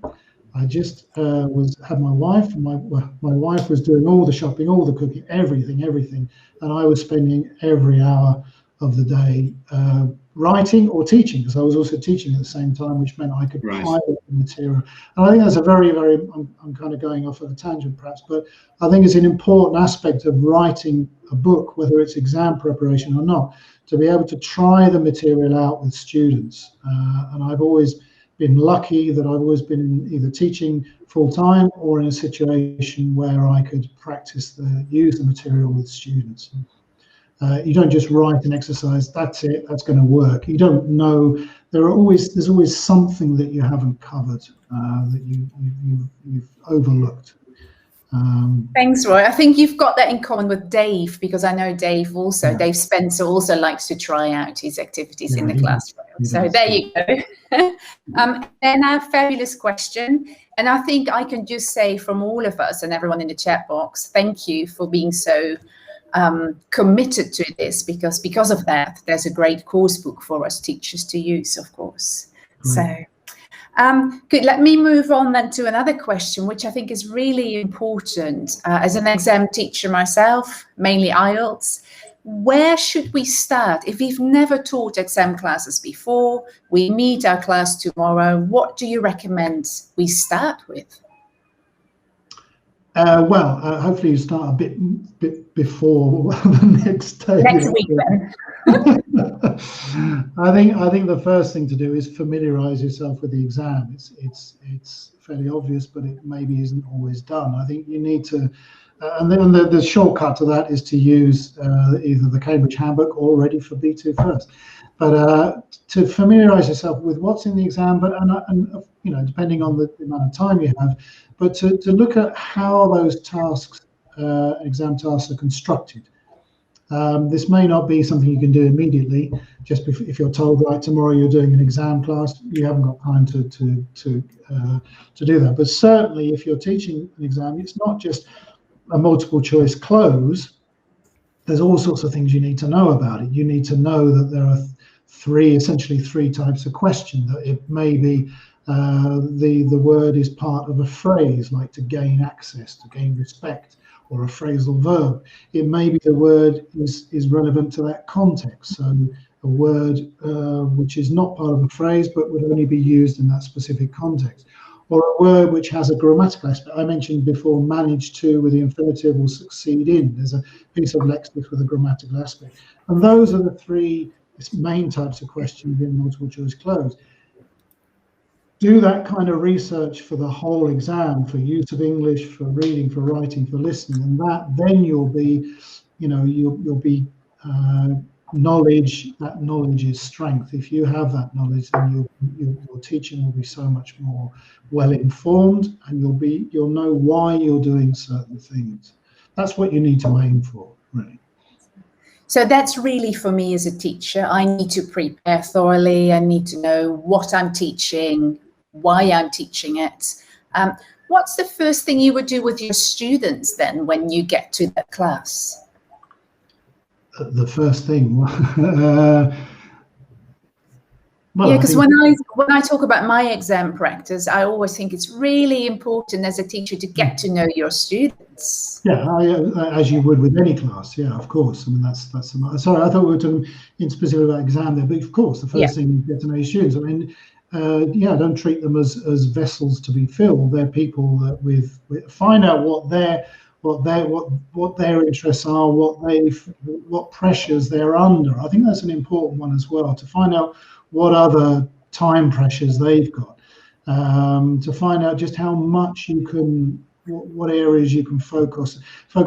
Speaker 2: I just had my wife, and my wife was doing all the shopping, all the cooking, everything, and I was spending every hour of the day writing or teaching, because I was also teaching at the same time, which meant I could pilot the material. And I think that's a very, very, I'm kind of going off of a tangent perhaps, but I think it's an important aspect of writing a book, whether it's exam preparation or not, to be able to try the material out with students. And I've always been lucky that I've always been either teaching full-time or in a situation where I could use the material with students. You don't just write an exercise, that's it, that's going to work. You don't know, there's always something that you haven't covered, that you've overlooked.
Speaker 3: Thanks, Roy. I think you've got that in common with Dave, because I know Dave Spencer also likes to try out his activities in the classroom. So there you go. And a fabulous question. And I think I can just say from all of us and everyone in the chat box, thank you for being so committed to this, because of that, there's a great course book for us teachers to use, of course. So good. Let me move on then to another question, which I think is really important. As an exam teacher myself, mainly IELTS, where should we start? If we've never taught exam classes before, we meet our class tomorrow, what do you recommend we start with?
Speaker 2: Hopefully you start a bit before the next day.
Speaker 3: Next week then.
Speaker 2: I think the first thing to do is familiarize yourself with the exam. It's fairly obvious, but it maybe isn't always done. I think you need to, and then the shortcut to that is to use either the Cambridge Handbook or Ready for B2 first. But to familiarize yourself with what's in the exam, and depending on the amount of time you have, but to look at how those tasks, exam tasks, are constructed. This may not be something you can do immediately. Just if you're told, right, tomorrow you're doing an exam class, you haven't got time to do that. But certainly, if you're teaching an exam, it's not just a multiple choice close. There's all sorts of things you need to know about it. You need to know that there are essentially three types of question. That it may be the word is part of a phrase, like to gain access, to gain respect, or a phrasal verb. It may be the word is relevant to that context. So a word which is not part of a phrase but would only be used in that specific context, or a word which has a grammatical aspect. I mentioned before manage to with the infinitive or succeed in. There's a piece of lexics with a grammatical aspect. And those are the three main types of questions in multiple choice close. Do that kind of research for the whole exam, for use of English, for reading, for writing, for listening, and then you'll be, you'll be knowledge. That knowledge is strength. If you have that knowledge, then your teaching will be so much more well informed, and you'll know why you're doing certain things. That's what you need to aim for, really.
Speaker 3: So that's really, for me as a teacher, I need to prepare thoroughly. I need to know what I'm teaching, why I'm teaching it. What's the first thing you would do with your students then when you get to that class?
Speaker 2: The first thing,
Speaker 3: yeah, because when I talk about my exam practice, I always think it's really important as a teacher to get to know your students.
Speaker 2: Yeah, as you would with any class. Yeah, of course. I mean, that's sorry, I thought we were talking in specific about exam there, but of course, the first thing is get to know your students. I mean, don't treat them as vessels to be filled. They're people that with find out what their interests are, what pressures they're under. I think that's an important one as well, to find out what other time pressures they've got, to find out just how much you can, what areas you can focus on,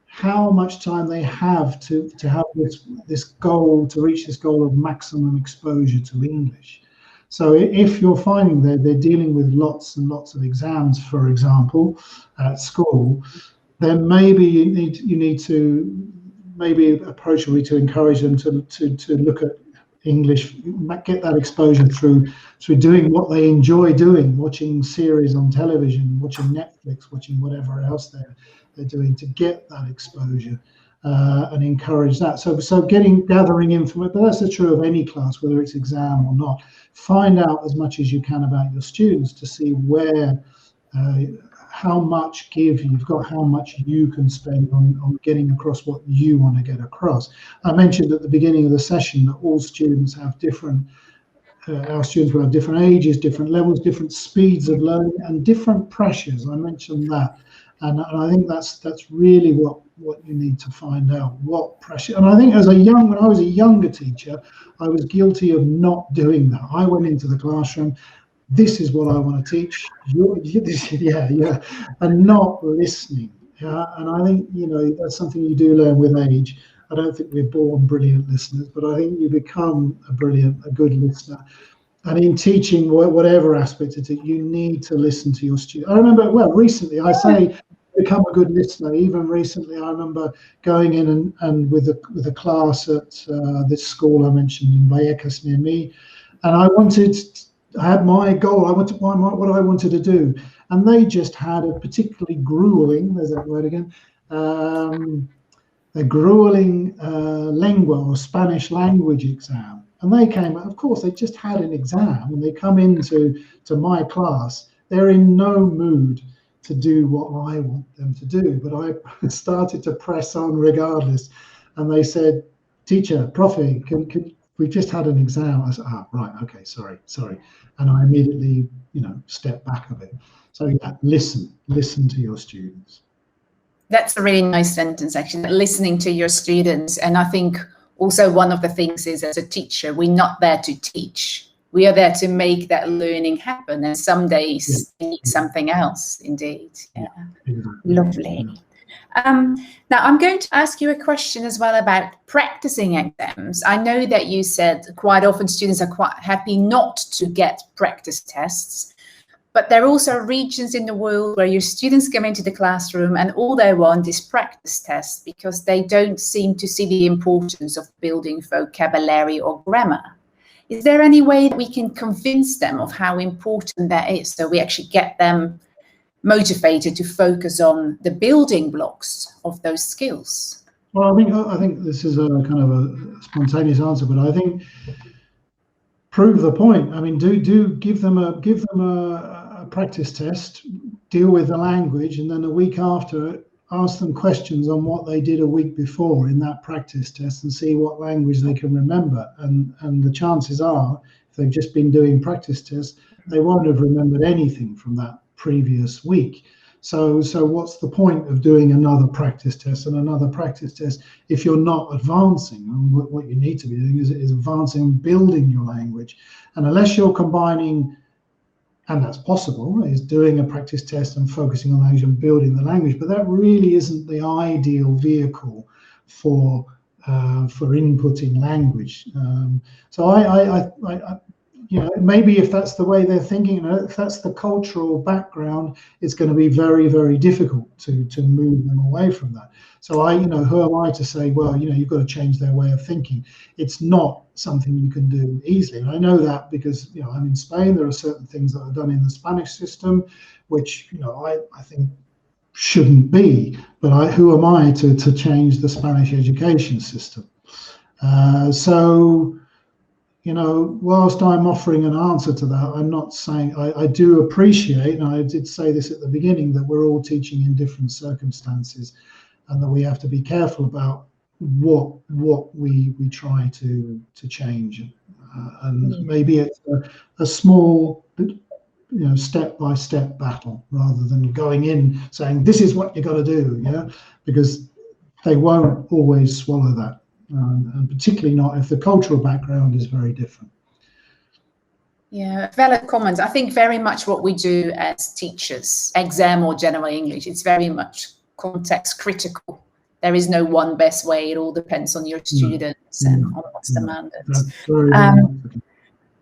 Speaker 2: how much time they have to have this goal, to reach this goal of maximum exposure to English. So if you're finding that they're dealing with lots and lots of exams, for example, at school, then maybe you need to appropriately to encourage them to look at English, get that exposure through doing what they enjoy doing, watching series on television, watching Netflix, watching whatever else they're doing, to get that exposure and encourage that. So gathering information, but that's true of any class, whether it's exam or not. Find out as much as you can about your students to see where, how much give you've got, how much you can spend on getting across what you want to get across. I mentioned at the beginning of the session that all students have different, our students will have different ages, different levels, different speeds of learning, and different pressures. I mentioned that. And I think that's really what you need to find out, what pressure. And I think when I was a younger teacher, I was guilty of not doing that. I went into the classroom, this is what I want to teach, and not listening. Yeah, and I think that's something you do learn with age. I don't think we're born brilliant listeners, but I think you become a good listener. And in teaching, whatever aspect of it, you need to listen to your students. I remember, recently, I say become a good listener. Even recently, I remember going in and with a class at this school I mentioned in Vallecas near me, and I had my goal. what I wanted to do, and they just had a particularly grueling. There's that word again. A grueling lengua or Spanish language exam. And they came, of course, they just had an exam, and they come into my class. They're in no mood to do what I want them to do. But I started to press on regardless. And they said, teacher, Profi, we've just had an exam. I said, right, okay, sorry. And I immediately, stepped back a bit. So yeah, listen to your students.
Speaker 3: That's a really nice sentence, actually, listening to your students. And I think also one of the things is, as a teacher, we're not there to teach. We are there to make that learning happen. And some days we need something else, indeed. Yeah. Lovely. Now, I'm going to ask you a question as well about practicing exams. I know that you said quite often students are quite happy not to get practice tests. But there are also regions in the world where your students come into the classroom and all they want is practice tests because they don't seem to see the importance of building vocabulary or grammar. Is there any way that we can convince them of how important that is, so we actually get them motivated to focus on the building blocks of those skills?
Speaker 2: Well, I think this is a kind of a spontaneous answer, but I think prove the point. I mean, do give them a practice test, deal with the language, and then a week after, ask them questions on what they did a week before in that practice test and see what language they can remember. And the chances are, if they've just been doing practice tests, they won't have remembered anything from that previous week. So what's the point of doing another practice test and another practice test if you're not advancing? And what you need to be doing is advancing and building your language. And unless you're combining, and that's possible, is doing a practice test and focusing on language and building the language, but that really isn't the ideal vehicle for inputting language. So I maybe if that's the way they're thinking, if that's the cultural background, it's going to be very, very difficult to move them away from that. So who am I to say, well, you've got to change their way of thinking? It's not something you can do easily. And I know that because, I'm in Spain. There are certain things that are done in the Spanish system, which, I think shouldn't be. But who am I to change the Spanish education system? Whilst I'm offering an answer to that, I'm not saying, I do appreciate, and I did say this at the beginning, that we're all teaching in different circumstances and that we have to be careful about what we try to change. And maybe it's a small, step-by-step battle rather than going in saying, this is what you got to do, because they won't always swallow that. And particularly not if the cultural background is very different.
Speaker 3: Yeah, valid comments. I think very much what we do as teachers, exam or general English, it's very much context critical. There is no one best way. It all depends on your students and on what's demanded.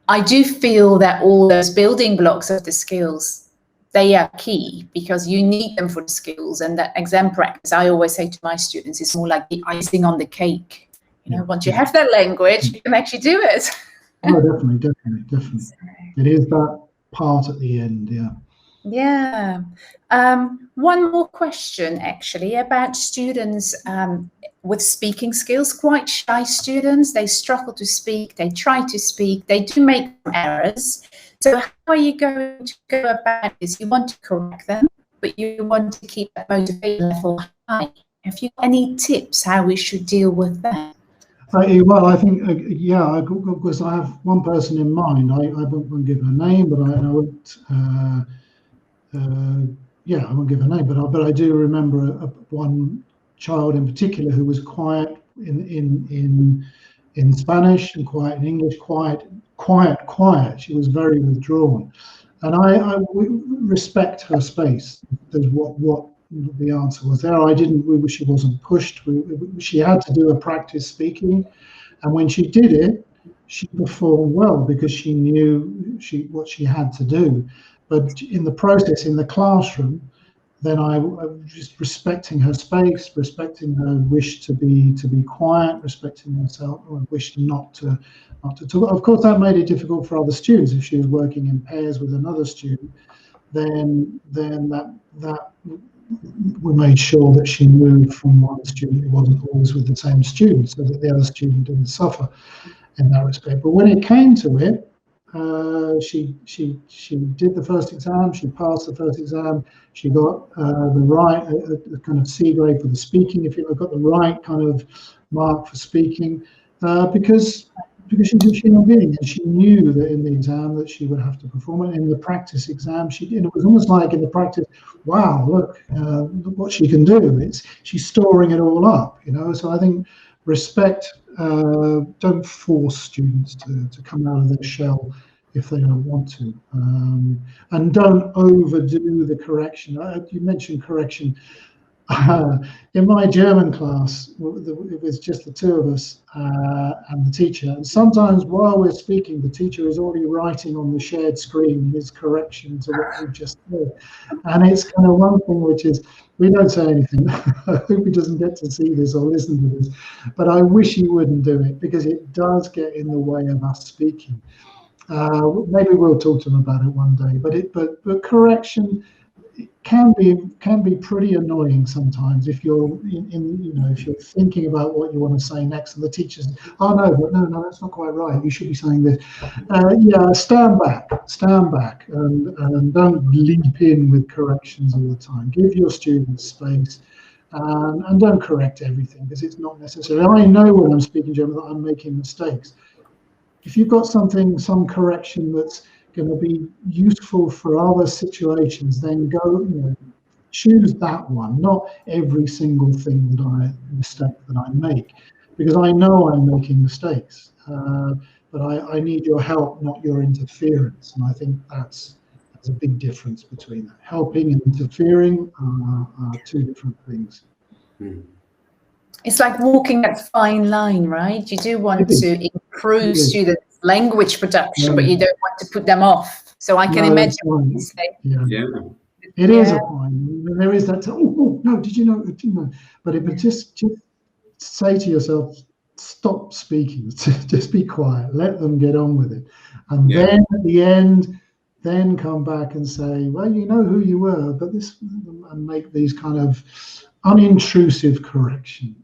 Speaker 3: I do feel that all those building blocks of the skills, they are key because you need them for the skills. And that exam practice, I always say to my students, it's more like the icing on the cake. Once you have that language, you can actually do it.
Speaker 2: Oh, definitely. It is that part at the end,
Speaker 3: Yeah. One more question, actually, about students with speaking skills. Quite shy students, they struggle to speak, they try to speak, they do make errors. So how are you going to go about this? You want to correct them, but you want to keep that motivation level high. Have you any tips how we should deal with that?
Speaker 2: Well, I think, because I have one person in mind. I won't give her name, but I won't. I won't give her name, but I do remember one child in particular who was quiet in Spanish and quiet in English, quiet. She was very withdrawn, and I respect her space. There's what the answer was there. She wasn't pushed. She had to do a practice speaking, and when she did it, she performed well because she knew what she had to do. But in the process, in the classroom, then I was just respecting her space, respecting her wish to be quiet, respecting herself, her wish not to talk. Of course, that made it difficult for other students. If she was working in pairs with another student, then that we made sure that she moved from one student who wasn't always with the same student, so that the other student didn't suffer in that respect. But when it came to it, she did the first exam. She passed the first exam. She got the kind of C grade for the speaking. If you got the right kind of mark for speaking, because she's a human being, and she knew that in the exam that she would have to perform it. In the practice exam, she did. It was almost like in the practice, wow, look what she can do. She's storing it all up, So I think respect. Don't force students to come out of their shell if they don't want to, and don't overdo the correction. You mentioned correction. In my German class, it was just the two of us and the teacher. And sometimes while we're speaking, the teacher is already writing on the shared screen his correction to what we've just said. And it's kind of one thing which is, we don't say anything. I hope he doesn't get to see this or listen to this. But I wish he wouldn't do it because it does get in the way of us speaking. Maybe we'll talk to him about it one day. But correction can be pretty annoying sometimes if you're if you're thinking about what you want to say next and the teacher's, no, that's not quite right, you should be saying this. Stand back and don't leap in with corrections all the time. Give your students space and don't correct everything, because it's not necessary. I know when I'm speaking German that I'm making mistakes. If you've got some correction that's going to be useful for other situations, then go, choose that one, not every single mistake that I make, because I know I'm making mistakes. But I need your help, not your interference. And I think that's a big difference between that. Helping and interfering are two different things.
Speaker 3: It's like walking that fine line, right? You do want to improve students' language production, but you don't want to put them off. So I can imagine what you say.
Speaker 2: It is a fine. There is that. Oh no! Did you know? But if it just say to yourself, stop speaking. Just be quiet. Let them get on with it, and then at the end, then come back and say, well, you know who you were, but this, and make these kind of unintrusive correction.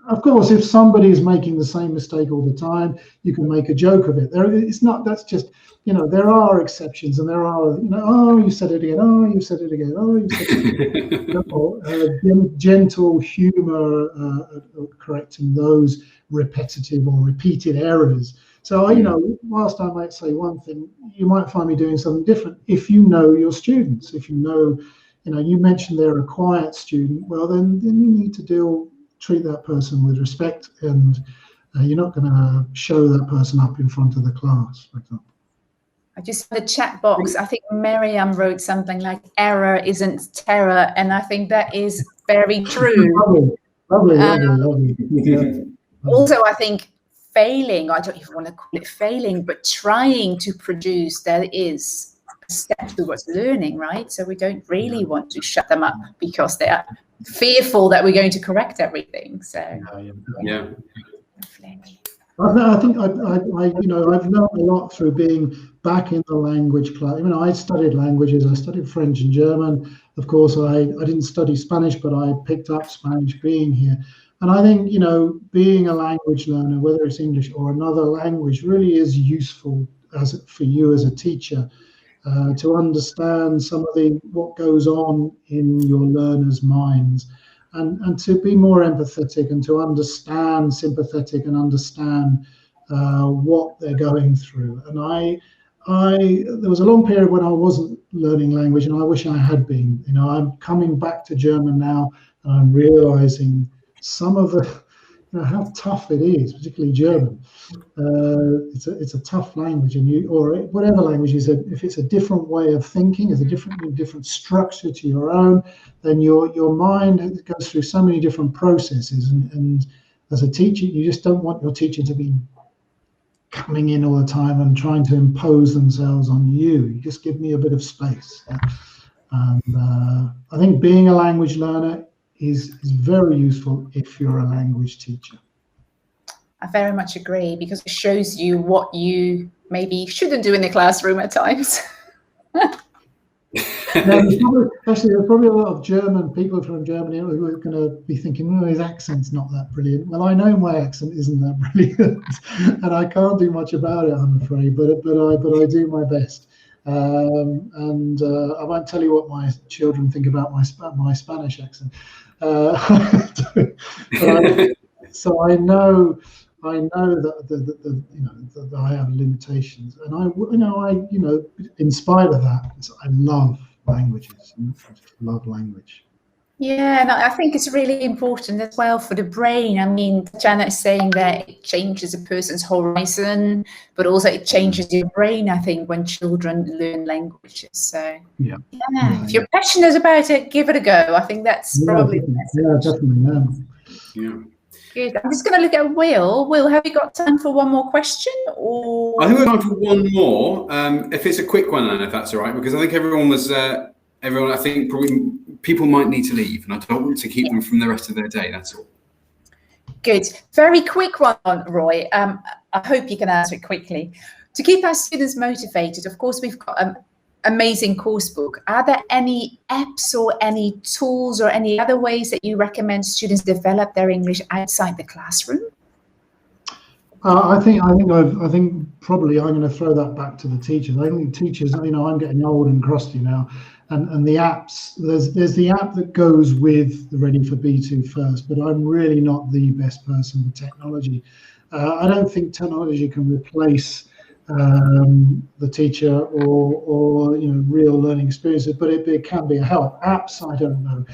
Speaker 2: Of course, if somebody is making the same mistake all the time, you can make a joke of it. It's not. That's just, there are exceptions, and there are, oh, you said it again. Oh, you said it again. Oh, you said it again. Gentle humor correcting those repetitive or repeated errors. So, whilst I might say one thing, you might find me doing something different if you know your students. If you know, you mentioned they're a quiet student, well, then you need to treat that person with respect, and you're not going to show that person up in front of the class, for example.
Speaker 3: I just had a chat box. I think Miriam wrote something like, error isn't terror, and I think that is very true.
Speaker 2: Lovely. Yeah.
Speaker 3: Also, I think failing, I don't even want to call it failing, but trying to produce, there is a step towards learning, right? So we don't really want to shut them up because they are fearful that we're going to correct everything. So
Speaker 1: yeah.
Speaker 2: I think I've learned a lot through being back in the language class. I studied languages. I studied French and German. Of course, I didn't study Spanish, but I picked up Spanish being here. And I think, being a language learner, whether it's English or another language, really is useful for you as a teacher to understand some of what goes on in your learners' minds, and to be more empathetic and to understand, sympathetic, and understand what they're going through. And there was a long period when I wasn't learning language, and I wish I had been. I'm coming back to German now, and I'm realizing some of the, how tough it is, particularly German. It's a tough language, or whatever language is, if it's a different way of thinking, it's a different structure to your own, then your mind goes through so many different processes. And as a teacher, you just don't want your teacher to be coming in all the time and trying to impose themselves on you. You just give me a bit of space. And I think being a language learner is very useful if you're a language teacher.
Speaker 3: I very much agree, because it shows you what you maybe shouldn't do in the classroom at times.
Speaker 2: There's probably a lot of German people from Germany who are going to be thinking, his accent's not that brilliant. Well, I know my accent isn't that brilliant, and I can't do much about it, I'm afraid, but I do my best. And I won't tell you what my children think about my Spanish accent. So I know that I have limitations, and in spite of that, I love languages. I just love language.
Speaker 3: Yeah, and I think it's really important as well for the brain. I mean, Janet is saying that it changes a person's horizon, but also it changes your brain, I think, when children learn languages. So, if you're passionate about it, give it a go. I think that's probably the message.
Speaker 2: Definitely.
Speaker 1: Yeah.
Speaker 3: Good. I'm just going to look at Will. Will, have you got time for one more question? Or
Speaker 1: I think we've got time for one more. If it's a quick one, Anna, if that's all right, because I think everyone, I think probably people might need to leave, and I don't want to keep them from the rest of their day. That's all. Good.
Speaker 3: Very quick one, Roy. I hope you can answer it quickly. To keep our students motivated, of course, we've got an amazing course book. Are there any apps or any tools or any other ways that you recommend students develop their English outside the classroom?
Speaker 2: I think probably I'm going to throw that back to the teachers. I think teachers, I'm getting old and crusty now, and the apps. There's the app that goes with the Ready for B2 First, but I'm really not the best person with technology. I don't think technology can replace the teacher or real learning experiences, but it can be a help. Apps, I don't know.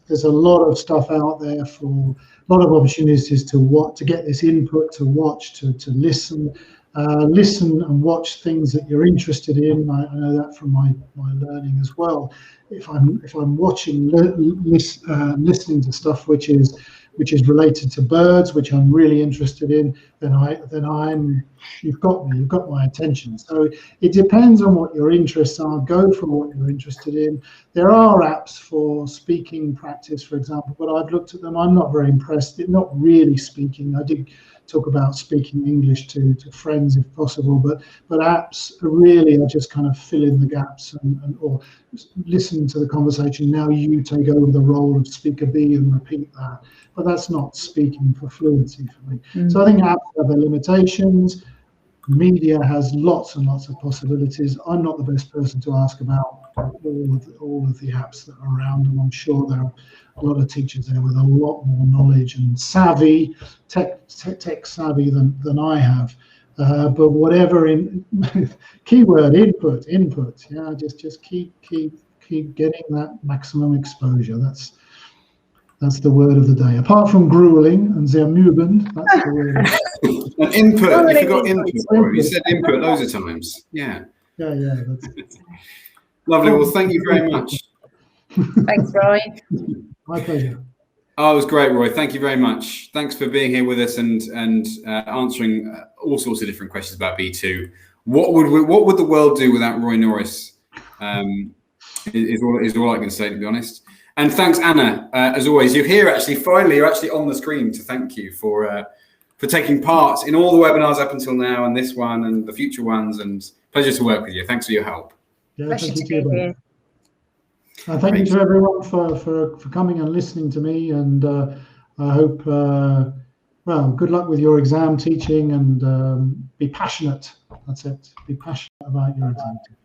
Speaker 2: There's a lot of stuff out there for a lot of opportunities to get this input, to watch, to listen and watch things that you're interested in. I know that from my learning as well. If I'm watching, listening to stuff which is related to birds, which I'm really interested in, then you've got me, you've got my attention. So it depends on what your interests are. Go for what you're interested in. There are apps for speaking practice, for example, but I've looked at them. I'm not very impressed. It's not really speaking. I did talk about speaking English to friends if possible, but apps really are just kind of fill in the gaps or listen to the conversation. Now you take over the role of speaker B and repeat that, but that's not speaking for fluency for me. So I think apps have their limitations. Media has lots and lots of possibilities. I'm not the best person to ask about all of the apps that are around, and I'm sure there are a lot of teachers there with a lot more knowledge and savvy, tech savvy than I have. But whatever keyword input. Yeah, just keep getting that maximum exposure. That's the word of the day. Apart from grueling and zermübend, that's the word.
Speaker 1: And input. You forgot input. You said input loads of times. Yeah.
Speaker 2: Yeah.
Speaker 1: Lovely. Well, thank you very much.
Speaker 3: Thanks, Roy.
Speaker 2: My pleasure.
Speaker 1: Oh, it was great, Roy. Thank you very much. Thanks for being here with us and answering all sorts of different questions about B2. What would the world do without Roy Norris? Is all I can say, to be honest. And thanks, Anna. As always, you're here finally, you're actually on the screen to thank you for taking part in all the webinars up until now, and this one and the future ones, and pleasure to work with you. Thanks for your help.
Speaker 2: Yeah, thank you to you. Thank you to everyone for coming and listening to me, and I hope, good luck with your exam teaching, and be passionate. That's it. Be passionate about your exam teaching.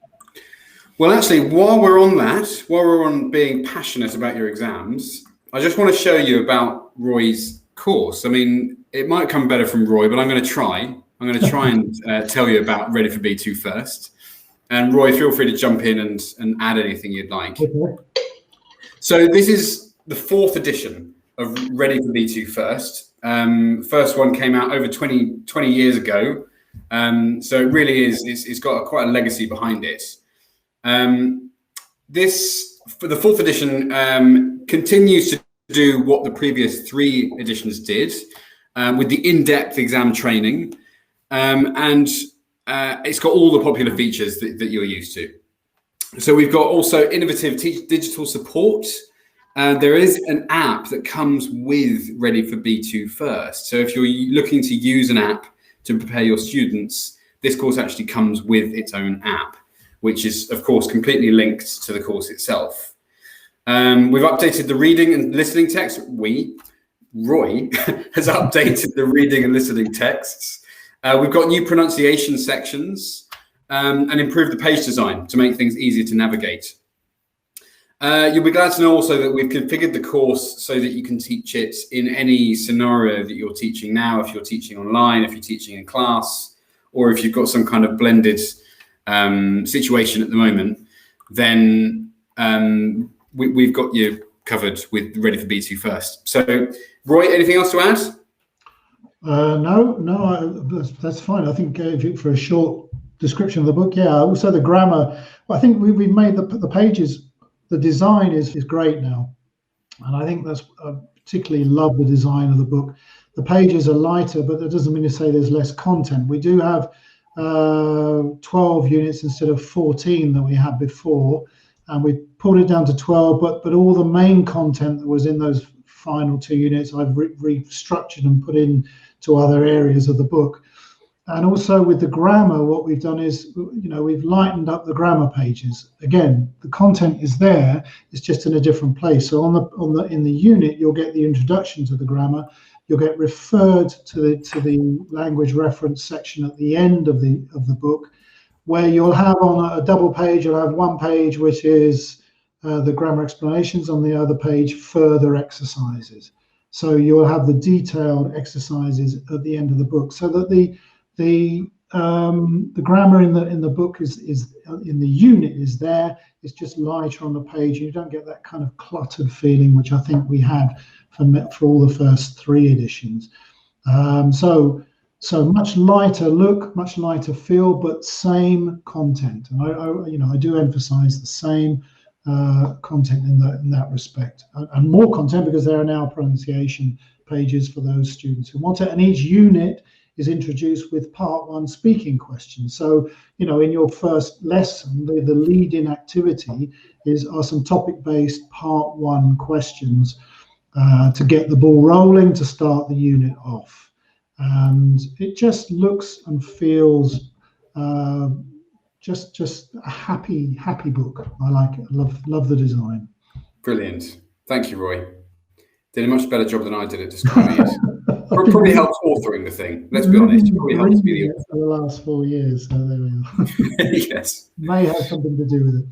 Speaker 1: Well, actually, while we're on being passionate about your exams, I just want to show you about Roy's course. I mean, it might come better from Roy, but I'm going to try. And tell you about Ready for B2 first. And Roy, feel free to jump in and add anything you'd like. Okay. So this is the 4th edition of Ready for B2 First. First one came out over 20 years ago. So it really is, it's got quite a legacy behind it. This, for the 4th edition, continues to do what the previous 3 editions did, with the in-depth exam training, and it's got all the popular features that you're used to. So we've got also innovative digital support. There is an app that comes with Ready for B2 First. So if you're looking to use an app to prepare your students, this course actually comes with its own app, which is, of course, completely linked to the course itself. We've updated the reading and listening text. Roy has updated the reading and listening texts. We've got new pronunciation sections and improved the page design to make things easier to navigate. You'll be glad to know also that we've configured the course so that you can teach it in any scenario that you're teaching now, if you're teaching online, if you're teaching in class, or if you've got some kind of blended situation at the moment, then we've got you covered with Ready for B2 First. So, Roy, anything else to add?
Speaker 2: No, that's fine. I think for a short description of the book, yeah. Also the grammar. I think we've made the pages. The design is great now, and I think that's I particularly love the design of the book. The pages are lighter, but that doesn't mean to say there's less content. We do have 12 units instead of 14 that we had before, and we pulled it down to 12. But all the main content that was in those final 2 units, I've restructured and put in to other areas of the book. And also with the grammar, what we've done is, we've lightened up the grammar pages. Again, the content is there; it's just in a different place. So in the unit, you'll get the introduction to the grammar. you'll get referred to the language reference section at the end of the book, where you'll have on a double page, you'll have one page which is the grammar explanations, on the other page further exercises. So you'll have the detailed exercises at the end of the book, so that the grammar in the book is in the unit is there. It's just lighter on the page. You don't get that kind of cluttered feeling, which I think we had for all the first 3 editions. So much lighter look, much lighter feel, but same content. And I do emphasize the same content in that respect, and more content, because there are now pronunciation pages for those students who want it. And each unit is introduced with part 1 speaking questions. So, in your first lesson, the lead-in activity are some topic-based part 1 questions to get the ball rolling, to start the unit off. And it just looks and feels just a happy book. I like it. Love the design.
Speaker 1: Brilliant. Thank you, Roy. Did a much better job than I did at describing it. Probably helps authoring the thing. Let's be honest. It probably helps me
Speaker 2: for the last 4 years. So there we are.
Speaker 1: Yes.
Speaker 2: May have something to do with it.